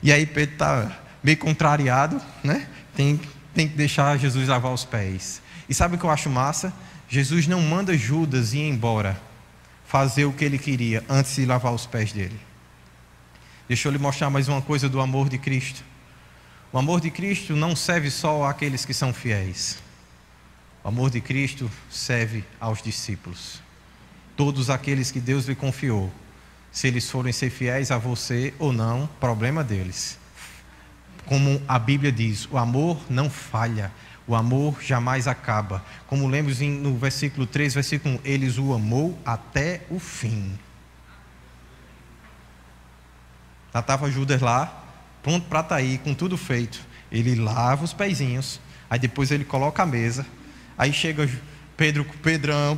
E aí Pedro está meio contrariado, né? Tem que deixar Jesus lavar os pés. E sabe o que eu acho massa? Jesus não manda Judas ir embora, fazer o que ele queria antes de lavar os pés dele. Deixa eu lhe mostrar mais uma coisa do amor de Cristo. O amor de Cristo não serve só àqueles que são fiéis. O amor de Cristo serve aos discípulos. Todos aqueles que Deus lhe confiou. Se eles forem ser fiéis a você ou não, problema deles. Como a Bíblia diz, o amor não falha. O amor jamais acaba. Como lemos no versículo 3, versículo 1, eles o amou até o fim. Já estava Judas lá, pronto para estar aí, com tudo feito. Ele lava os pezinhos, aí depois ele coloca a mesa, aí chega Pedrão. Pedrão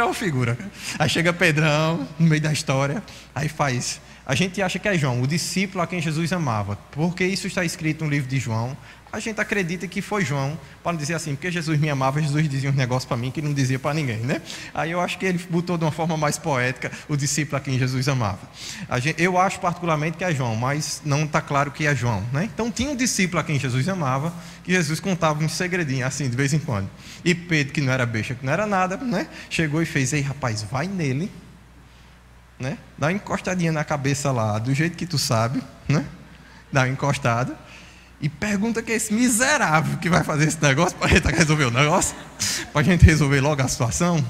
é uma figura. Aí chega Pedrão no meio da história, aí faz. A gente acha que é João, o discípulo a quem Jesus amava, porque isso está escrito no livro de João. A gente acredita que foi João, para não dizer assim, porque Jesus me amava, Jesus dizia uns negócios para mim que ele não dizia para ninguém, né? Aí eu acho que ele botou de uma forma mais poética o discípulo a quem Jesus amava. Eu acho particularmente que é João, mas não está claro que é João, né? Então tinha um discípulo a quem Jesus amava, que Jesus contava um segredinho, assim, de vez em quando. E Pedro, que não era besta, que não era nada, né? Chegou e fez: ei, rapaz, vai nele, né? Dá uma encostadinha na cabeça lá, do jeito que tu sabe, né? Dá uma encostada. E pergunta que é esse miserável que vai fazer esse negócio para a gente resolver o negócio, para a gente resolver logo a situação.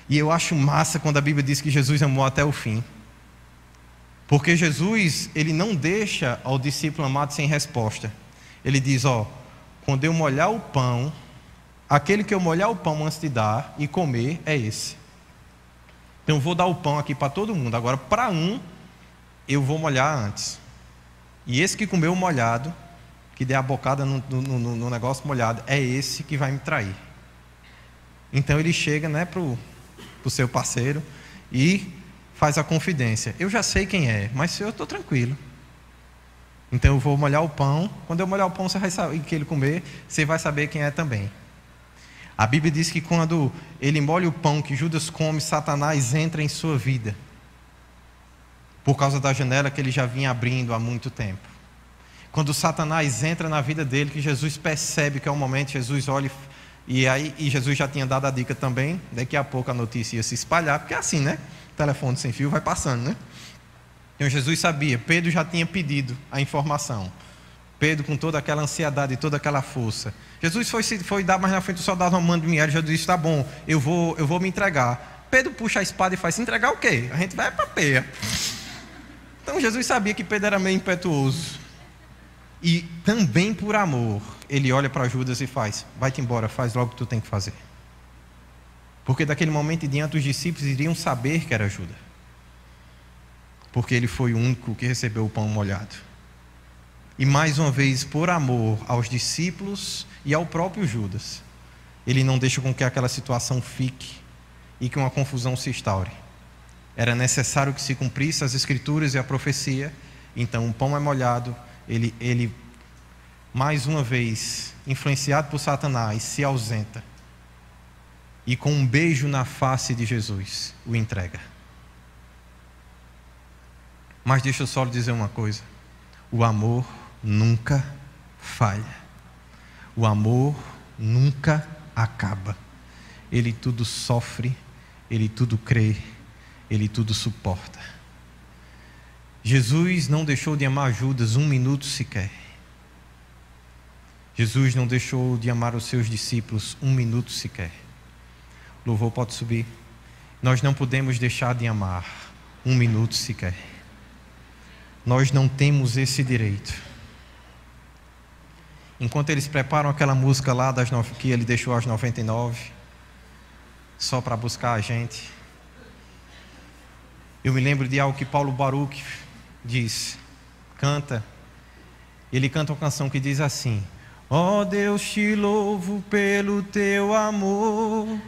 E eu acho massa quando a Bíblia diz que Jesus amou até o fim. Porque Jesus, ele não deixa ao discípulo amado sem resposta. Ele diz: ó, quando eu molhar o pão, aquele que eu molhar o pão antes de dar e comer é esse. Então eu vou dar o pão aqui para todo mundo. Agora, para um, eu vou molhar antes. E esse que comeu molhado, que der a bocada no negócio molhado, é esse que vai me trair. Então ele chega, né, para o seu parceiro e faz a confidência: eu já sei quem é, mas eu estou tranquilo. Então eu vou molhar o pão. Quando eu molhar o pão, você vai saber que ele comer, você vai saber quem é também. A Bíblia diz que quando ele molha o pão que Judas come, Satanás entra em sua vida, por causa da janela que ele já vinha abrindo há muito tempo. Quando Satanás entra na vida dele, que Jesus percebe que é o momento, Jesus olha, e Jesus já tinha dado a dica também, daqui a pouco a notícia ia se espalhar, porque é assim, né? O telefone sem fio vai passando, né? Então Jesus sabia, Pedro já tinha pedido a informação. Pedro, com toda aquela ansiedade e toda aquela força. Jesus foi dar mais na frente, o soldado romano de Minério, já disse: tá bom, eu vou me entregar. Pedro puxa a espada e faz: se entregar o quê? A gente vai para a peia. Então Jesus sabia que Pedro era meio impetuoso. E também por amor, ele olha para Judas e faz: vai-te embora, faz logo o que tu tem que fazer. Porque daquele momento em diante os discípulos iriam saber que era Judas. Porque ele foi o único que recebeu o pão molhado. E mais uma vez, por amor aos discípulos e ao próprio Judas, ele não deixa com que aquela situação fique e que uma confusão se instaure. Era necessário que se cumprisse as Escrituras e a profecia. Então o pão é molhado, ele mais uma vez, influenciado por Satanás, se ausenta. E com um beijo na face de Jesus, o entrega. Mas deixa eu só lhe dizer uma coisa: o amor nunca falha. O amor nunca acaba. Ele tudo sofre, ele tudo crê, ele tudo suporta. Jesus não deixou de amar Judas um minuto sequer. Jesus não deixou de amar os seus discípulos um minuto sequer. O louvor pode subir. Nós não podemos deixar de amar um minuto sequer. Nós não temos esse direito. Enquanto eles preparam aquela música lá que ele deixou às 99, só para buscar a gente, eu me lembro de algo que Paulo Baruch diz, ele canta uma canção que diz assim: ó Deus, te louvo pelo teu amor,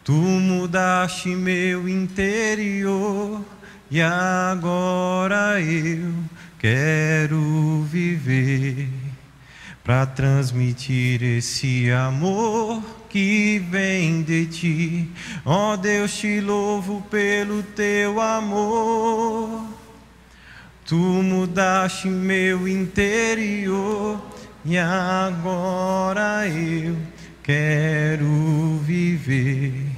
tu mudaste meu interior, e agora eu quero viver para transmitir esse amor que vem de ti. Ó Deus, te louvo pelo teu amor, tu mudaste meu interior, e agora eu quero viver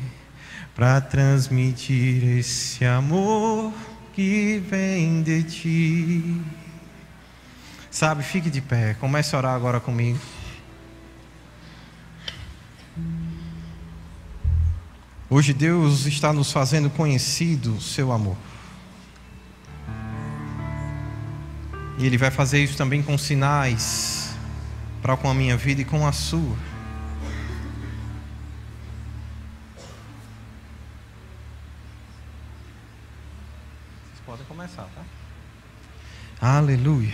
para transmitir esse amor que vem de ti. Sabe, fique de pé, comece a orar agora comigo. Hoje Deus está nos fazendo conhecido o seu amor. E Ele vai fazer isso também com sinais para com a minha vida e com a sua. Vocês podem começar, tá? Aleluia.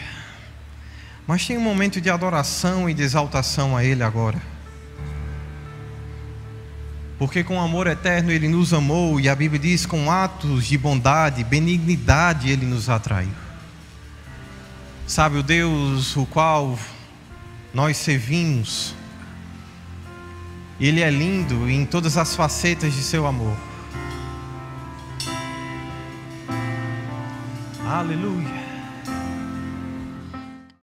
Mas tem um momento de adoração e de exaltação a Ele agora. Porque com amor eterno Ele nos amou, e a Bíblia diz: com atos de bondade, benignidade Ele nos atraiu. Sabe, o Deus o qual nós servimos, Ele é lindo em todas as facetas de seu amor. Aleluia.